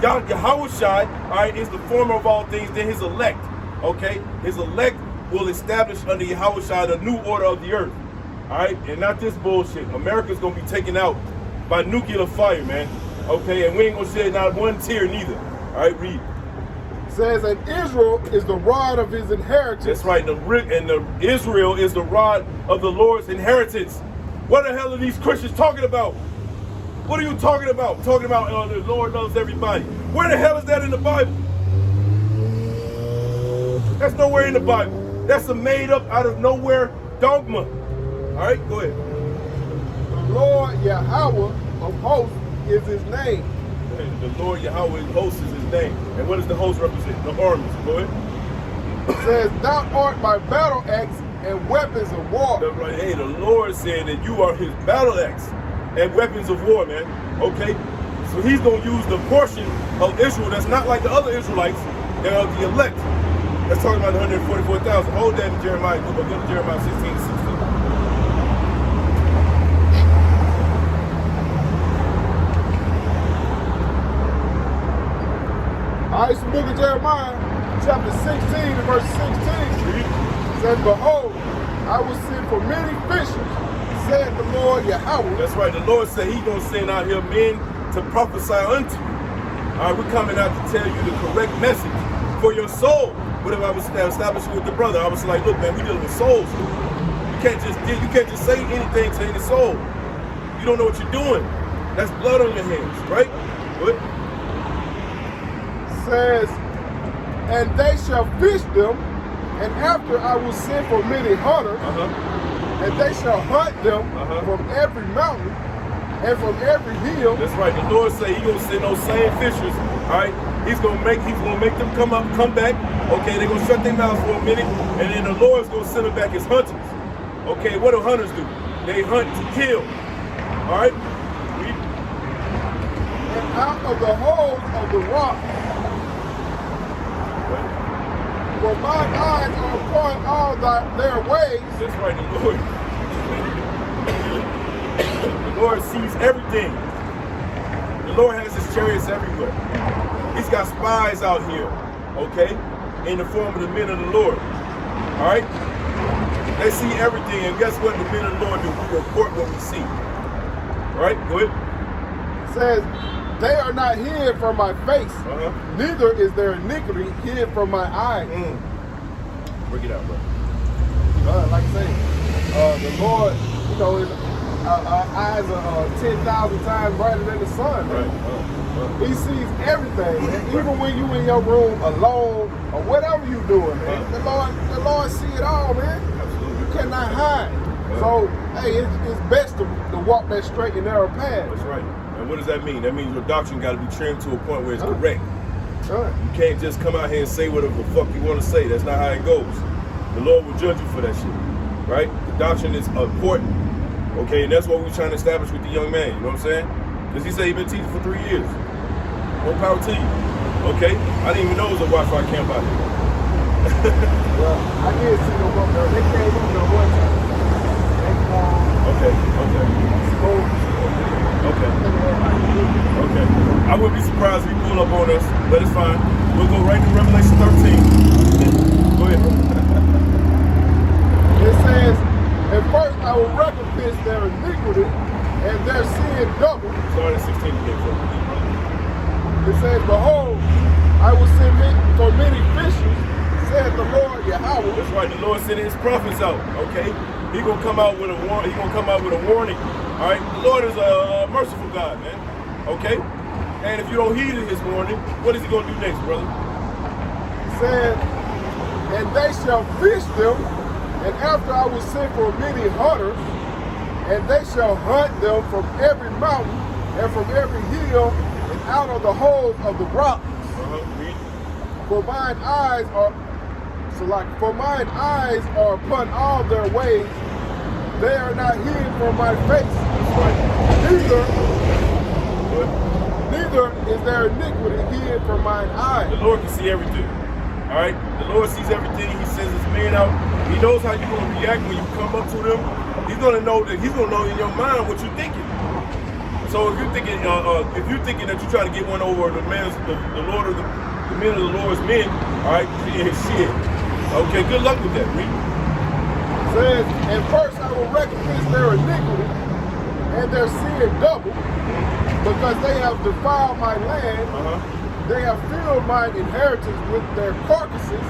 Yahweh side, all right, is the former of all things. Then his elect. Okay? His elect will establish under Yahweh side a new order of the earth. All right? And not this bullshit. America's gonna be taken out by nuclear fire, man. Okay, and we ain't gonna shed not one tear neither. All right, read. It says, and Israel is the rod of his inheritance. That's right, Israel is the rod of the Lord's inheritance. What the hell are these Christians talking about? What are you talking about? Talking about the Lord loves everybody. Where the hell is that in the Bible? That's nowhere in the Bible. That's a made up out of nowhere dogma. All right, go ahead. The Lord Yahweh of hosts is his name. The Lord Yahweh host is his name. And what does the host represent? The armies. Go ahead. It says, thou art my battle axe and weapons of war. Hey, the Lord said that you are his battle axe and weapons of war, man. Okay? So he's going to use the portion of Israel that's not like the other Israelites that are the elect. That's talking about the 144,000. Hold that in Jeremiah. Go to Jeremiah 16 and 16. All right, it's the book of Jeremiah, chapter 16 and verse 16. It says, behold, I will send for many fishers, said the Lord Yahweh. That's right. The Lord said He's gonna send out here men to prophesy unto you. All right, we're coming out to tell you the correct message for your soul. Whatever I was establishing with the brother, I was like, look, man, we dealing with souls. You can't just say anything to any soul. You don't know what you're doing. That's blood on your hands, right? What? Says, and they shall fish them, and after I will send for many hunters, and they shall hunt them from every mountain and from every hill. That's right. The Lord say He's gonna send those same fishers. All right. He's gonna make them come back. Okay. They're gonna shut their mouths for a minute, and then the Lord's gonna send them back as hunters. Okay. What do hunters do? They hunt to kill. All right. And out of the holes of the rock, for mine eyes are upon all their ways. That's right, the Lord. The Lord sees everything. The Lord has His chariots everywhere. He's got spies out here, okay, in the form of the men of the Lord. All right? They see everything, and guess what the men of the Lord do? We report what we see. All right, go ahead. It says, they are not hid from my face, neither is their iniquity hid from my eyes. Bring it out, bro. Like I say, the Lord, you know, His eyes are 10,000 times brighter than the sun. Right. He sees everything, man. Even when you in your room alone or whatever you doing, man. The Lord see it all, man. Absolutely. You cannot hide. So, hey, it's best to walk that straight and narrow path. That's right. And what does that mean? That means your doctrine got to be trimmed to a point where it's correct. You can't just come out here and say whatever the fuck you want to say. That's not how it goes. The Lord will judge you for that shit, right? The doctrine is important, okay? And that's what we're trying to establish with the young man, you know what I'm saying? Because he said he's been teaching for 3 years. More power to you, okay? I didn't even know it was a Wi-Fi camp out here. Well, I did see them up there. They came up there one time. Okay. I wouldn't be surprised if he pull up on us, but it's fine. We'll go right to Revelation 13. Go ahead. It says, and first I will recompense their iniquity and their sin double. Start at 16 again. It says, behold, I will send for many fishers, said the Lord Yahweh. That's right. The Lord sending His prophets out. Okay. He's gonna come out with a warning. He's gonna come out with a warning. All right. The Lord is a merciful God, man. Okay. And if you don't heed His warning, what is He gonna do next, brother? He said, and they shall fish them, and after I will send for many hunters, and they shall hunt them from every mountain and from every hill and out of the holes of the rocks. For mine eyes are upon all their ways. They are not hid from my face. Neither is their iniquity hid from mine eyes. The Lord can see everything. All right? The Lord sees everything. He sends His men out. He knows how you're going to react when you come up to them. He's going to know in your mind what you're thinking. So if you're thinking that you're trying to get one over the men of the Lord's men, all right, shit. Okay, good luck with that, read. Says, and first I will recompense their iniquity and their sin double, because they have defiled my land. They have filled my inheritance with their carcasses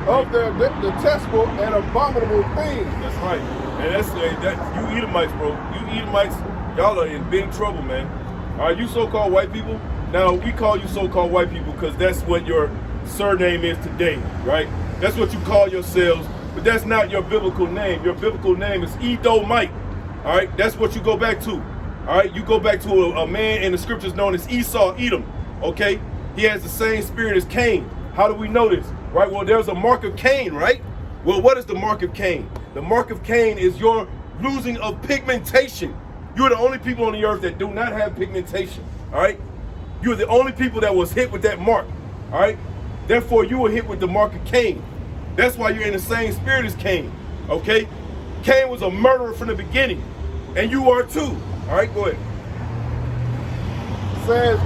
of their detestable and abominable things. That's right. And that's you Edomites, bro. You Edomites, y'all are in big trouble, man. All right, you so-called white people. Now, we call you so-called white people because that's what your surname is today, right? That's what you call yourselves, but that's not your biblical name. Your biblical name is Edomite, all right? That's what you go back to, all right? You go back to a man in the scriptures known as Esau, Edom, okay? He has the same spirit as Cain. How do we know this, right? Well, there's a mark of Cain, right? Well, what is the mark of Cain? The mark of Cain is your losing of pigmentation. You're the only people on the earth that do not have pigmentation, all right? You're the only people that was hit with that mark, all right? Therefore, you were hit with the mark of Cain. That's why you're in the same spirit as Cain, okay? Cain was a murderer from the beginning, and you are too. All right, go ahead. Says,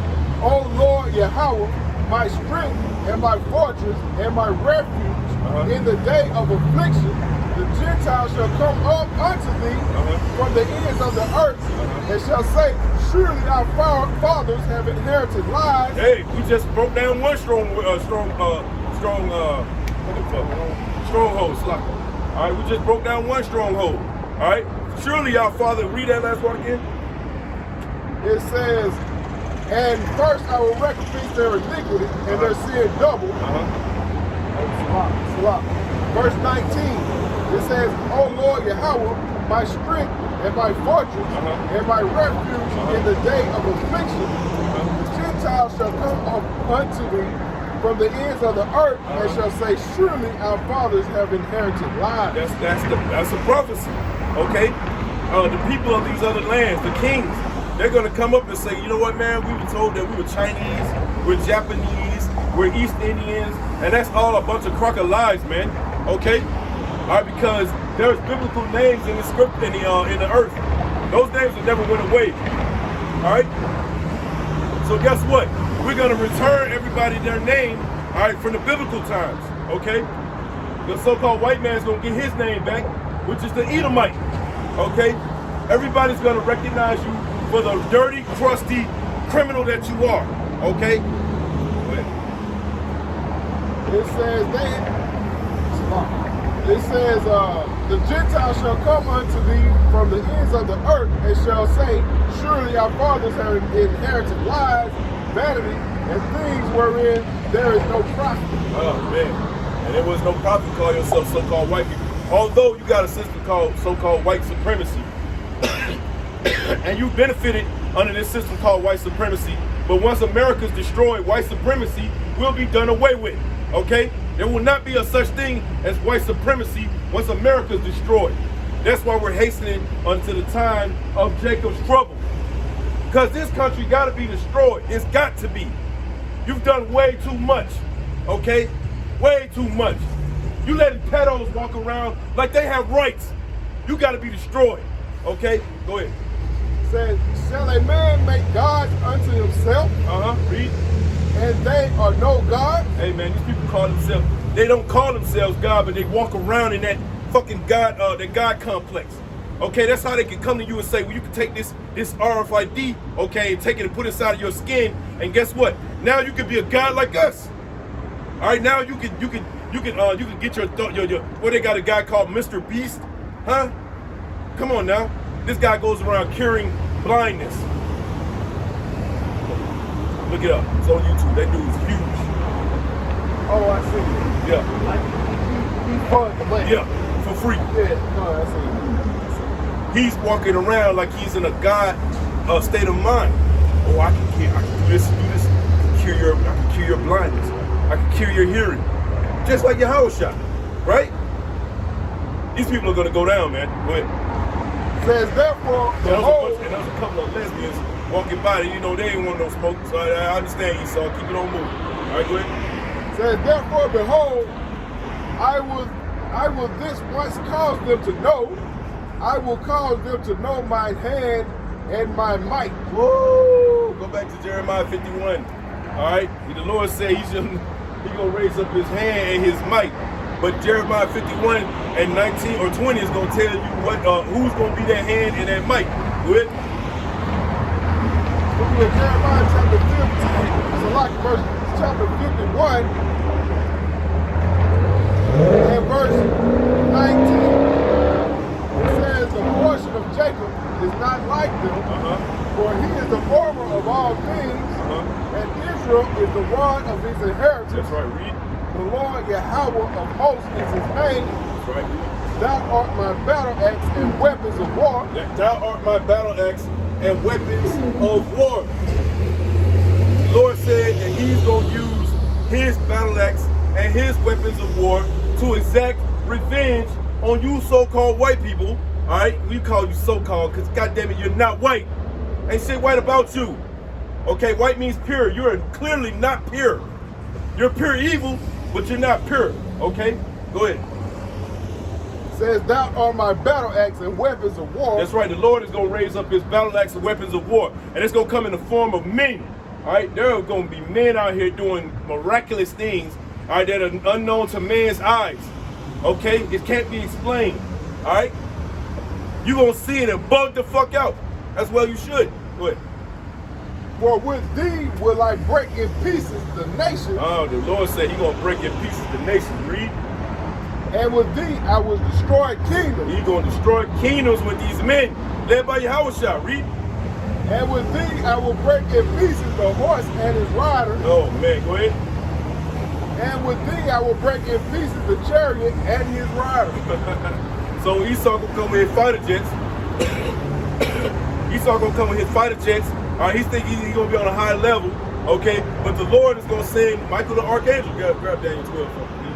O Lord Yahweh, my strength and my fortress and my refuge in the day of affliction, the Gentiles shall come up unto thee from the ends of the earth, and shall say, surely our fathers have inherited lies. Hey, we just broke down one stronghold. Slap. All right, we just broke down one stronghold. All right, surely our father. Read that last one again. It says, and first I will recompense their iniquity and their sin double. Verse 19, it says, O Lord Yahweh, my strength and my fortress and my refuge in the day of affliction. The Gentiles shall come up unto thee from the ends of the earth and shall say, surely our fathers have inherited lies. That's a prophecy. Okay? The people of these other lands, the kings, they're going to come up and say, you know what, man, we were told that we were Chinese, we're Japanese, we're East Indians, and that's all a bunch of crocodiles, man. Okay? All right, because there's biblical names in the script in the earth. Those names will never went away. All right? So guess what? We're going to return everybody their name, all right, from the biblical times. Okay? The so-called white man's going to get his name back, which is the Edomite. Okay? Everybody's going to recognize you for the dirty, crusty criminal that you are. Okay? Go ahead. It says, the Gentiles shall come unto thee from the ends of the earth and shall say, surely our fathers have inherited lies, vanity, and things wherein there is no profit. Oh, man. And there was no profit. Call yourself so-called white people. Although you got a system called so-called white supremacy. And you benefited under this system called white supremacy. But once America's destroyed, white supremacy will be done away with. Okay? There will not be a such thing as white supremacy once America's destroyed. That's why we're hastening unto the time of Jacob's trouble. Because this country got to be destroyed. It's got to be. You've done way too much. Okay? Way too much. You letting pedos walk around like they have rights. You got to be destroyed. Okay? Go ahead. Says, shall a man make gods unto himself? Read. And they are no God? Hey man, these people call themselves, they don't call themselves God, but they walk around in that fucking God, the God complex. Okay, that's how they can come to you and say, well, you can take this RFID, okay, and take it and put it inside of your skin, and guess what? Now you can be a God like us. All right, now you can get your what they got a guy called Mr. Beast, huh? Come on now, this guy goes around curing blindness. Look it up. It's on YouTube. That dude's huge. Oh, I see. Yeah. He fun to play. Yeah, for free. Yeah, no, I see. He's walking around like he's in a God state of mind. Oh, I can do this. I can cure your blindness. I can cure your hearing. Just like your house shot, right? These people are gonna go down, man. Go ahead. Says therefore, and there was a couple of lesbians walking by, you know, they ain't want no smoke, so I understand Esau. Keep it on moving. All right, go ahead. Says, therefore, behold, I will this once cause them to know. I will cause them to know my hand and my might. Woo! Go back to Jeremiah 51. All right, the Lord said He's gonna raise up His hand and His might. But Jeremiah 51 and 19 or 20 is gonna tell you what who's gonna be that hand and that might. Go ahead. In Jeremiah chapter 15, verse chapter 51 and verse 19, it says the portion of Jacob is not like them, for he is the former of all things, and Israel is the rod of his inheritance. That's right, read. The Lord Yahweh of hosts is his name. That's right. Thou art my battle axe and weapons of war. Thou art my battle axe and weapons of war. The Lord said that He's going to use His battle axe and His weapons of war to exact revenge on you so-called white people. All right, we call you so-called because goddamn it, you're not white. Ain't shit white about you. Okay, white means pure. You're clearly not pure. You're pure evil, but you're not pure. Okay, go ahead. Says, thou art my battle axe and weapons of war. That's right. The Lord is going to raise up His battle axe and weapons of war. And it's going to come in the form of men. All right. There are going to be men out here doing miraculous things, all right, that are unknown to man's eyes. Okay? It can't be explained. All right? You gonna see it and bug the fuck out. That's well you should. Go ahead. For with thee will I break in pieces the nation. Oh, the Lord said he gonna break in pieces the nation. Read. And with thee I will destroy kingdoms. He gonna destroy kingdoms with these men led by Yahushua. Read. And with thee I will break in pieces the horse and his rider. Oh man, go ahead. And with thee I will break in pieces the chariot and his rider. So Esau gonna come with his fighter jets. Esau gonna come with his fighter jets. All right, he's thinking he's gonna be on a high level. Okay, but the Lord is gonna send Michael the Archangel. Grab Daniel 12 for me.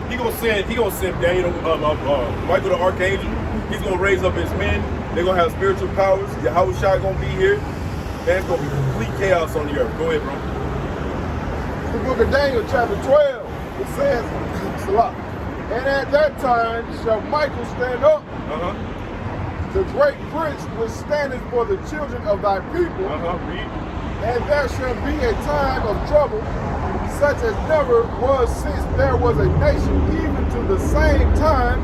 He gonna send Daniel, Michael the Archangel. He's gonna raise up his men. They're gonna have spiritual powers. Yahushua gonna be here. Man, it's gonna be complete chaos on the earth. Go ahead, bro. The book of Daniel, chapter 12, it says, Salah, and at that time shall Michael stand up, the great prince which standeth for the children of thy people, Read. and there shall be a time of trouble, such as never was since there was a nation, even to the same time,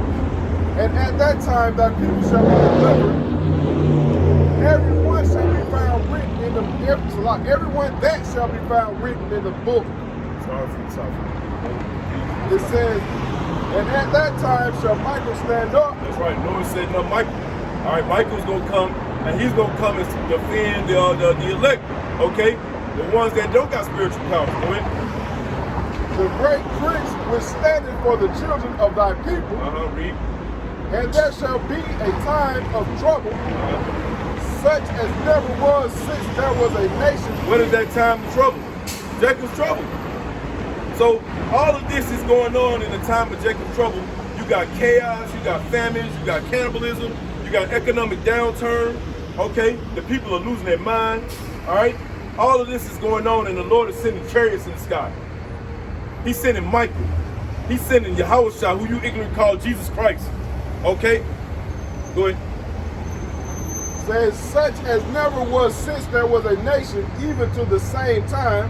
and at that time thy people shall be delivered. Everyone shall be found written in the everyone that shall be found written in the book. It says, and at that time shall Michael stand up. That's right. Lord said, no, Michael. All right, Michael's gonna come, and he's gonna come and defend the elect. Okay, the ones that don't got spiritual powers. Go ahead. The great prince which standeth for the children of thy people. Read. And there shall be a time of trouble, such as never was since there was a nation. What is that time of trouble? Jacob's trouble. So all of this is going on in the time of Jacob's trouble. You got chaos, you got famines, you got cannibalism, you got economic downturn. Okay, the people are losing their minds. All right, all of this is going on, and the Lord is sending chariots in the sky. He's sending Michael. He's sending Yahushua, who you ignorant call Jesus Christ. Okay, go ahead. Says, such as never was since there was a nation, even to the same time.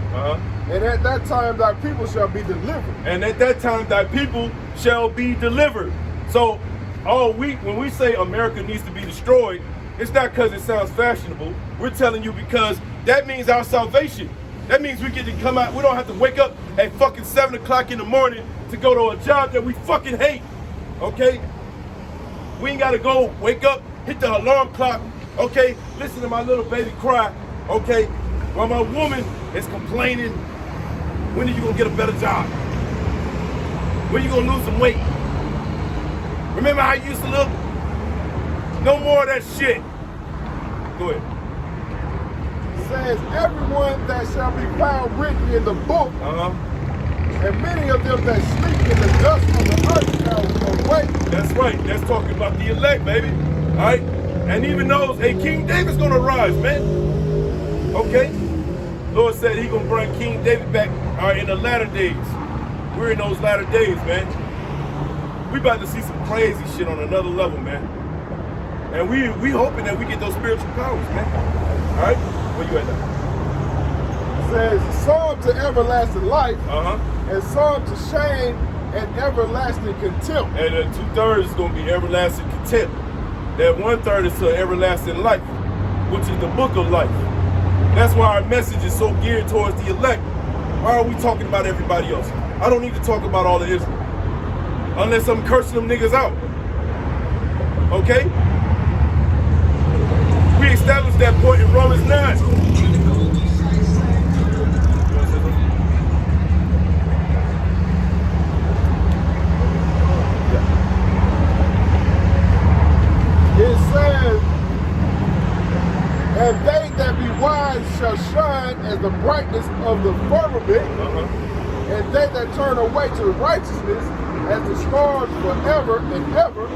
And at that time thy people shall be delivered. And at that time thy people shall be delivered. So all week when we say America needs to be destroyed, it's not because it sounds fashionable. We're telling you because that means our salvation. That means we get to come out. We don't have to wake up at fucking 7 o'clock in the morning to go to a job that we fucking hate. Okay? We ain't got to go wake up, hit the alarm clock. Okay? Listen to my little baby cry. Okay? While my woman is complaining, when are you going to get a better job? When are you going to lose some weight? Remember how you used to look? No more of that shit. Go ahead. Says, everyone that shall be found written in the book, and many of them that sleep in the dust of the earth shall awake. That's right. That's talking about the elect, baby. All right? And even those, hey, King David's going to rise, man. Okay? Lord said he going to bring King David back in the latter days. We're in those latter days, man. We about to see some crazy shit on another level, man. And we hoping that we get those spiritual powers, man. All right? Where you at now? Says, some to everlasting life, and some to shame and everlasting contempt. And 2/3 is going to be everlasting contempt. That 1/3 is to everlasting life, which is the book of life. That's why our message is so geared towards the elect. Why are we talking about everybody else? I don't need to talk about all of Israel. Unless I'm cursing them niggas out. Okay? We established that point in Romans 9. It says, and they that be wise shall shine as the brightness of the firmament, and they that turn away to righteousness as the stars forever and ever.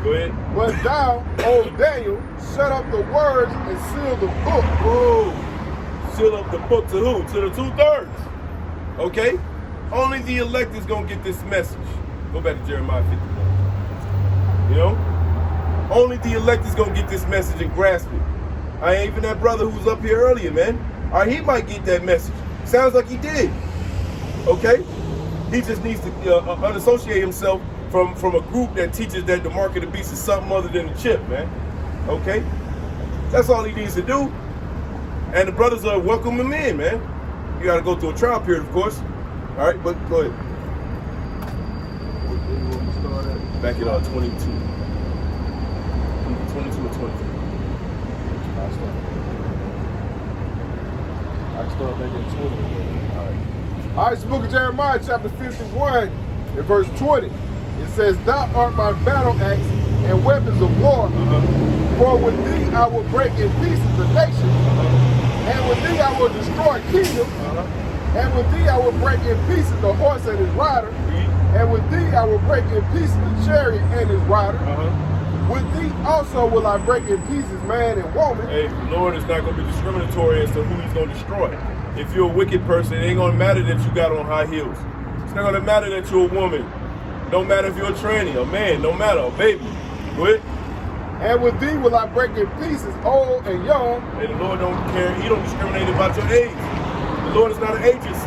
Go ahead. But thou, O Daniel, shut up the words and seal the book. Ooh. Seal up the book to who? To the 2/3. Okay? Only the elect is going to get this message. Go back to Jeremiah 51. You know? Only the elect is going to get this message and grasp it. I ain't even that brother who was up here earlier, man. All right, he might get that message. Sounds like he did. Okay? He just needs to unassociate himself from a group that teaches that the mark of the beast is something other than a chip, man. Okay? That's all he needs to do. And the brothers are welcoming him in, man. You got to go through a trial period, of course. All right, but go ahead. Back at 22. 22 or 23. I start back at 20. All right, so book of Jeremiah, chapter 51, and verse 20. It says, Thou art my battle axe and weapons of war. For with thee I will break in pieces the nations. And with thee I will destroy kingdoms. And with thee I will break in pieces the horse and his rider. And with thee I will break in pieces the chariot and his rider. With thee also will I break in pieces man and woman. Hey, the Lord is not going to be discriminatory as to who he's going to destroy. If you're a wicked person, it ain't going to matter that you got on high heels. It's not going to matter that you're a woman. Don't matter if you're a tranny, a man, don't matter, a baby. Go ahead. And with thee will I break in pieces old and young. And the Lord don't care. He don't discriminate about your age. The Lord is not an ageist.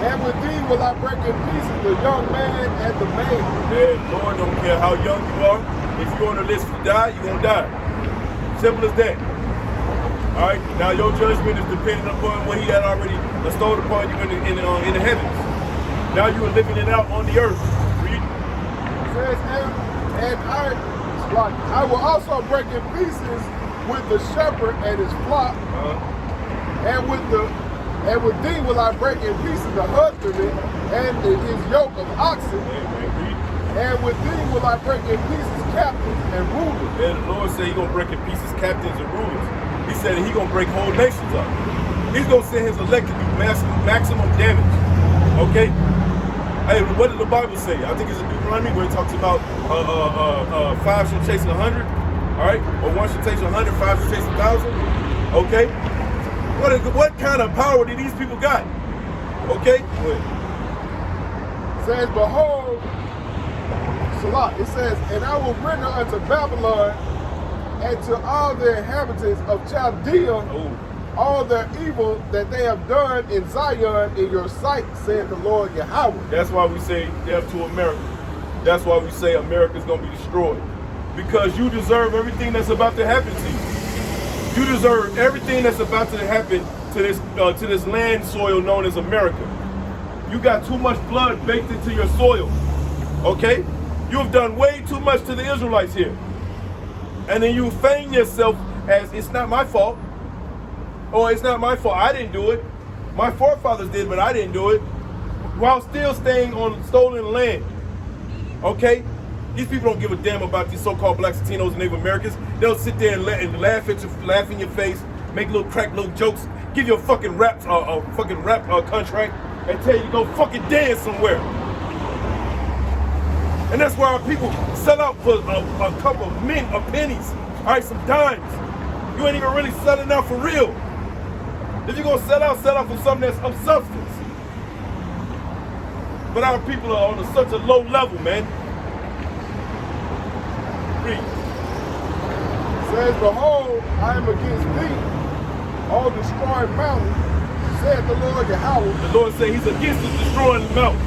And with thee will I break in pieces the young man and the maid. And the Lord don't care how young you are. If you're on the list to die, you're going to die. Simple as that. All right? Now your judgment is dependent upon what he had already bestowed upon you in the heavens. Now you are living it out on the earth. Read. It says, and I will also break in pieces with the shepherd and his flock. And with thee will I break in pieces the husbandman and his yoke of oxen. And with thee will I break in pieces captains and rulers. And the Lord said he's going to break in pieces captains and rulers. He said he's going to break whole nations up. He's going to send his elect to do maximum damage. Okay? Hey, what did the Bible say? I think it's in Deuteronomy where it talks about 5 should chase 100. All right? Or 1 should chase 100, 5 should chase 1,000. Okay? What kind of power do these people got? Okay? Go ahead. It says, behold, Salah, it says, and I will render unto Babylon and to all the inhabitants of Chaldea all their evil that they have done in Zion in your sight, said the Lord Yahweh. That's why we say death to America. That's why we say America's going to be destroyed. Because you deserve everything that's about to happen to you. You deserve everything that's about to happen to this land soil known as America. You got too much blood baked into your soil. Okay? You have done way too much to the Israelites here. And then you feign yourself as it's not my fault. Or it's not my fault, I didn't do it. My forefathers did, but I didn't do it. While still staying on stolen land. Okay? These people don't give a damn about these so-called blacks, Latinos, and Native Americans. They'll sit there and laugh in your face, make little jokes, give you a fucking rap contract, and tell you to go fucking dance somewhere. And that's why our people sell out for a couple of pennies. All right, some dimes. You ain't even really selling out for real. If you're gonna sell out for something that's of substance. But our people are on such a low level, man. Read. It says, behold, I am against thee, all destroying mountains, said the Lord Yahweh. The Lord said he's against the destroying the mountain,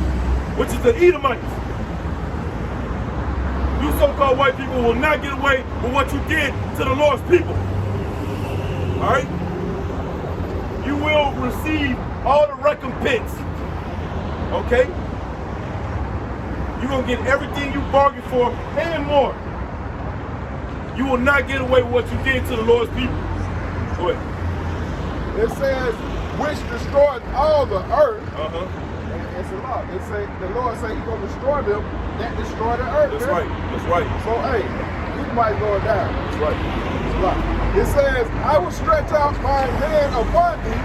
which is the Edomites. You so-called white people will not get away with what you did to the Lord's people. All right? You will receive all the recompense. Okay? You're going to get everything you bargained for and more. You will not get away with what you did to the Lord's people. Go ahead. It says, which destroyed all the earth. Uh-huh. It's a lot. It say the Lord say he's gonna destroy them that destroy the earth. That's right. That's right. So hey, you might go down. That's right. It's a lot. It says, I will stretch out my hand upon thee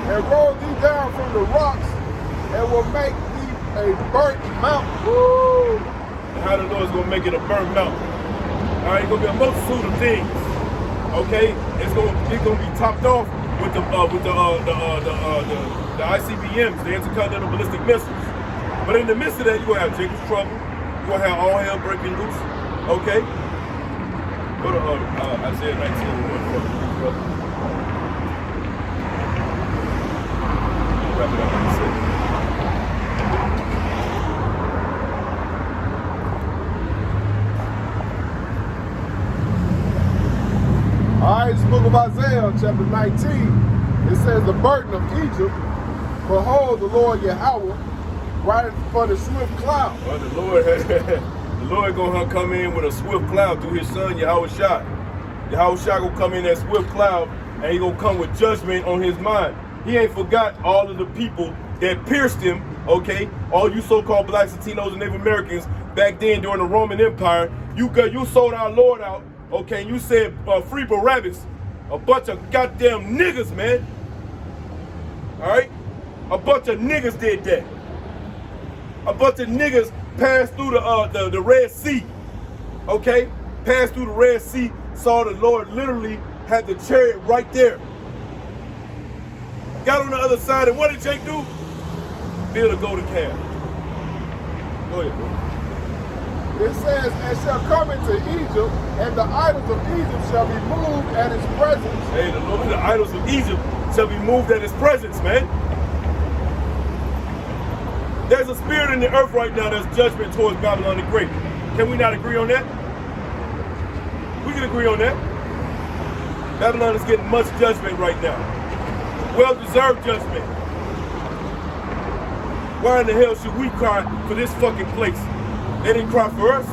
and roll thee down from the rocks and will make thee a burnt mountain. Woo! And how the Lord's gonna make it a burnt mountain? All right, it's gonna be a multitude of things. Okay, it's gonna be topped off with the ICBMs, the intercontinental ballistic missiles. But in the midst of that, you're gonna have Jacob's trouble. You're gonna have all hell breaking loose. Okay. Go to Isaiah 19. Wrap it up. of Isaiah, chapter 19, it says, the burden of Egypt, behold, the Lord Yahweh, riding for the swift cloud. Well, the Lord gonna come in with a swift cloud through his son, Yahweh Shai. Yahweh Shai gonna come in that swift cloud, and he gonna come with judgment on his mind. He ain't forgot all of the people that pierced him, okay? All you so-called blacks, Latinos, and Native Americans back then during the Roman Empire, you sold our Lord out, okay? And you said free Barabbas, a bunch of goddamn niggas, man. All right? A bunch of niggas did that. A bunch of niggas passed through the Red Sea, okay? Passed through the Red Sea, saw the Lord literally had the chariot right there. Got on the other side, and what did Jake do? Build a golden calf. Go ahead, bro. It says, and shall come into Egypt, and the idols of Egypt shall be moved at his presence. Hey, the idols of Egypt shall be moved at his presence, man. There's a spirit in the earth right now that's judgment towards Babylon the Great. Can we not agree on that? We can agree on that. Babylon is getting much judgment right now. Well-deserved judgment. Why in the hell should we cry for this fucking place? They didn't cry for us.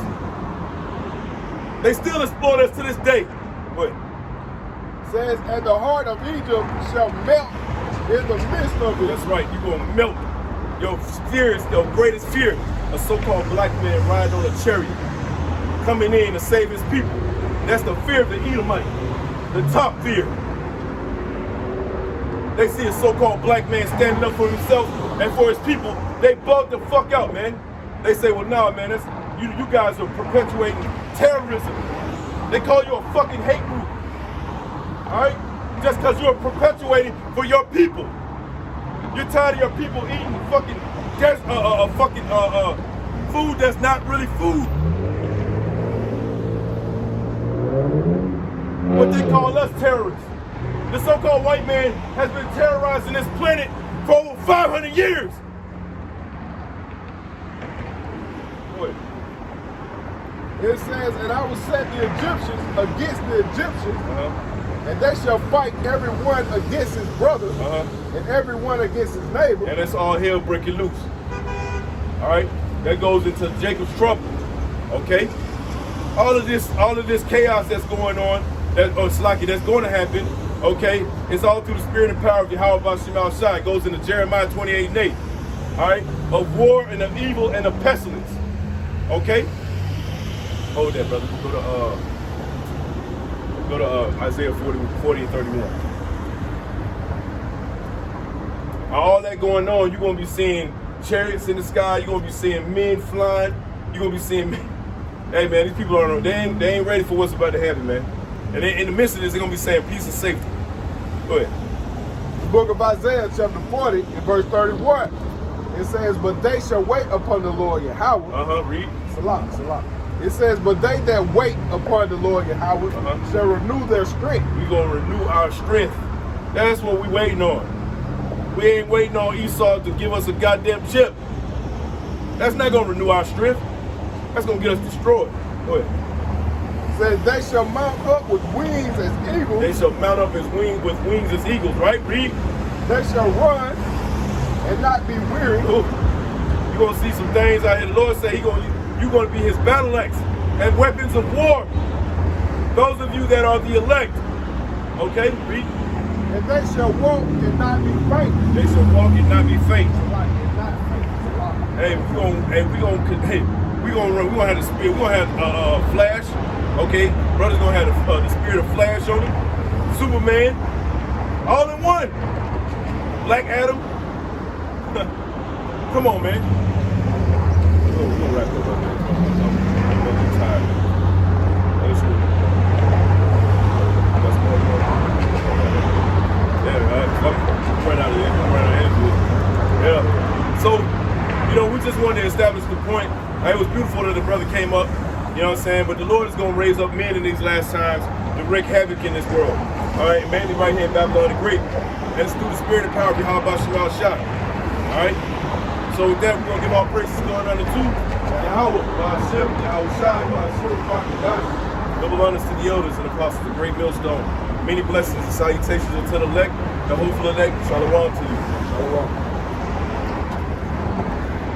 They still exploit us to this day. What? Says, and the heart of Egypt shall melt in the midst of it. That's right, you're gonna melt. Your fear is your greatest fear. A so-called black man riding on a chariot, coming in to save his people. That's the fear of the Edomite. The top fear. They see a so-called black man standing up for himself and for his people. They bug the fuck out, man. They say, well, nah, man, that's, you guys are perpetuating terrorism. They call you a fucking hate group. All right? Just because you're perpetuating for your people. You're tired of your people eating fucking food that's not really food. What they call us terrorists. The so-called white man has been terrorizing this planet for over 500 years. What? It says, and I will set the Egyptians against the Egyptians, and they shall fight every one against his brother, and every one against his neighbor. And that's all hell breaking loose. All right? That goes into Jacob's trouble. Okay? All of this chaos that's going on, that's going to happen, okay? It's all through the spirit and power of Yahweh Bashim Shai. It goes into Jeremiah 28:8. All right? Of war and of evil and of pestilence. Okay? Hold that, brother. Go to Isaiah 40 and 31. All that going on, you're going to be seeing chariots in the sky. You're going to be seeing men flying. You're going to be seeing men. Hey, man, these people they ain't ready for what's about to happen, man. And in the midst of this, they're going to be saying peace and safety. Go ahead. The book of Isaiah, chapter 40, in verse 31. It says, but they shall wait upon the Lord Yahweh. Read. Salah. It says, but they that wait upon the Lord Yahweh shall renew their strength. We're going to renew our strength. That's what we waiting on. We ain't waiting on Esau to give us a goddamn chip. That's not going to renew our strength. That's going to get us destroyed. Go ahead. It says, they shall mount up with wings as eagles. They shall mount up with wings as eagles, right? Read. They shall run and not be weary. You're going to see some things out here. The Lord said you're going to be his battle axe and weapons of war. Those of you that are the elect. Okay, read. And they shall walk and not be faint. They shall walk and not be faint. Hey, we're gonna have the spirit. We're gonna have Flash. Okay, brother's gonna have the spirit of Flash on him. Superman, all in one. Black Adam. Come on, man. We're gonna wrap up, man. I'm tired. That's cool. That's cool. Yeah, I'm running out of here. Yeah. So, we just wanted to establish the point. It was beautiful that the brother came up, you know what I'm saying? But the Lord is going to raise up men in these last times to wreak havoc in this world. All right, mainly right here in Babylon the Great. And it's through the spirit and power of Yahweh Bashim Shai. All right? So with that, we're going to give all praises going on to Yahweh Bashim, Yahweh Shai, Bashim, Double honors to the elders and apostles, the great millstone. Many blessings and salutations unto the elect, the hopeful elect. Shalom to you.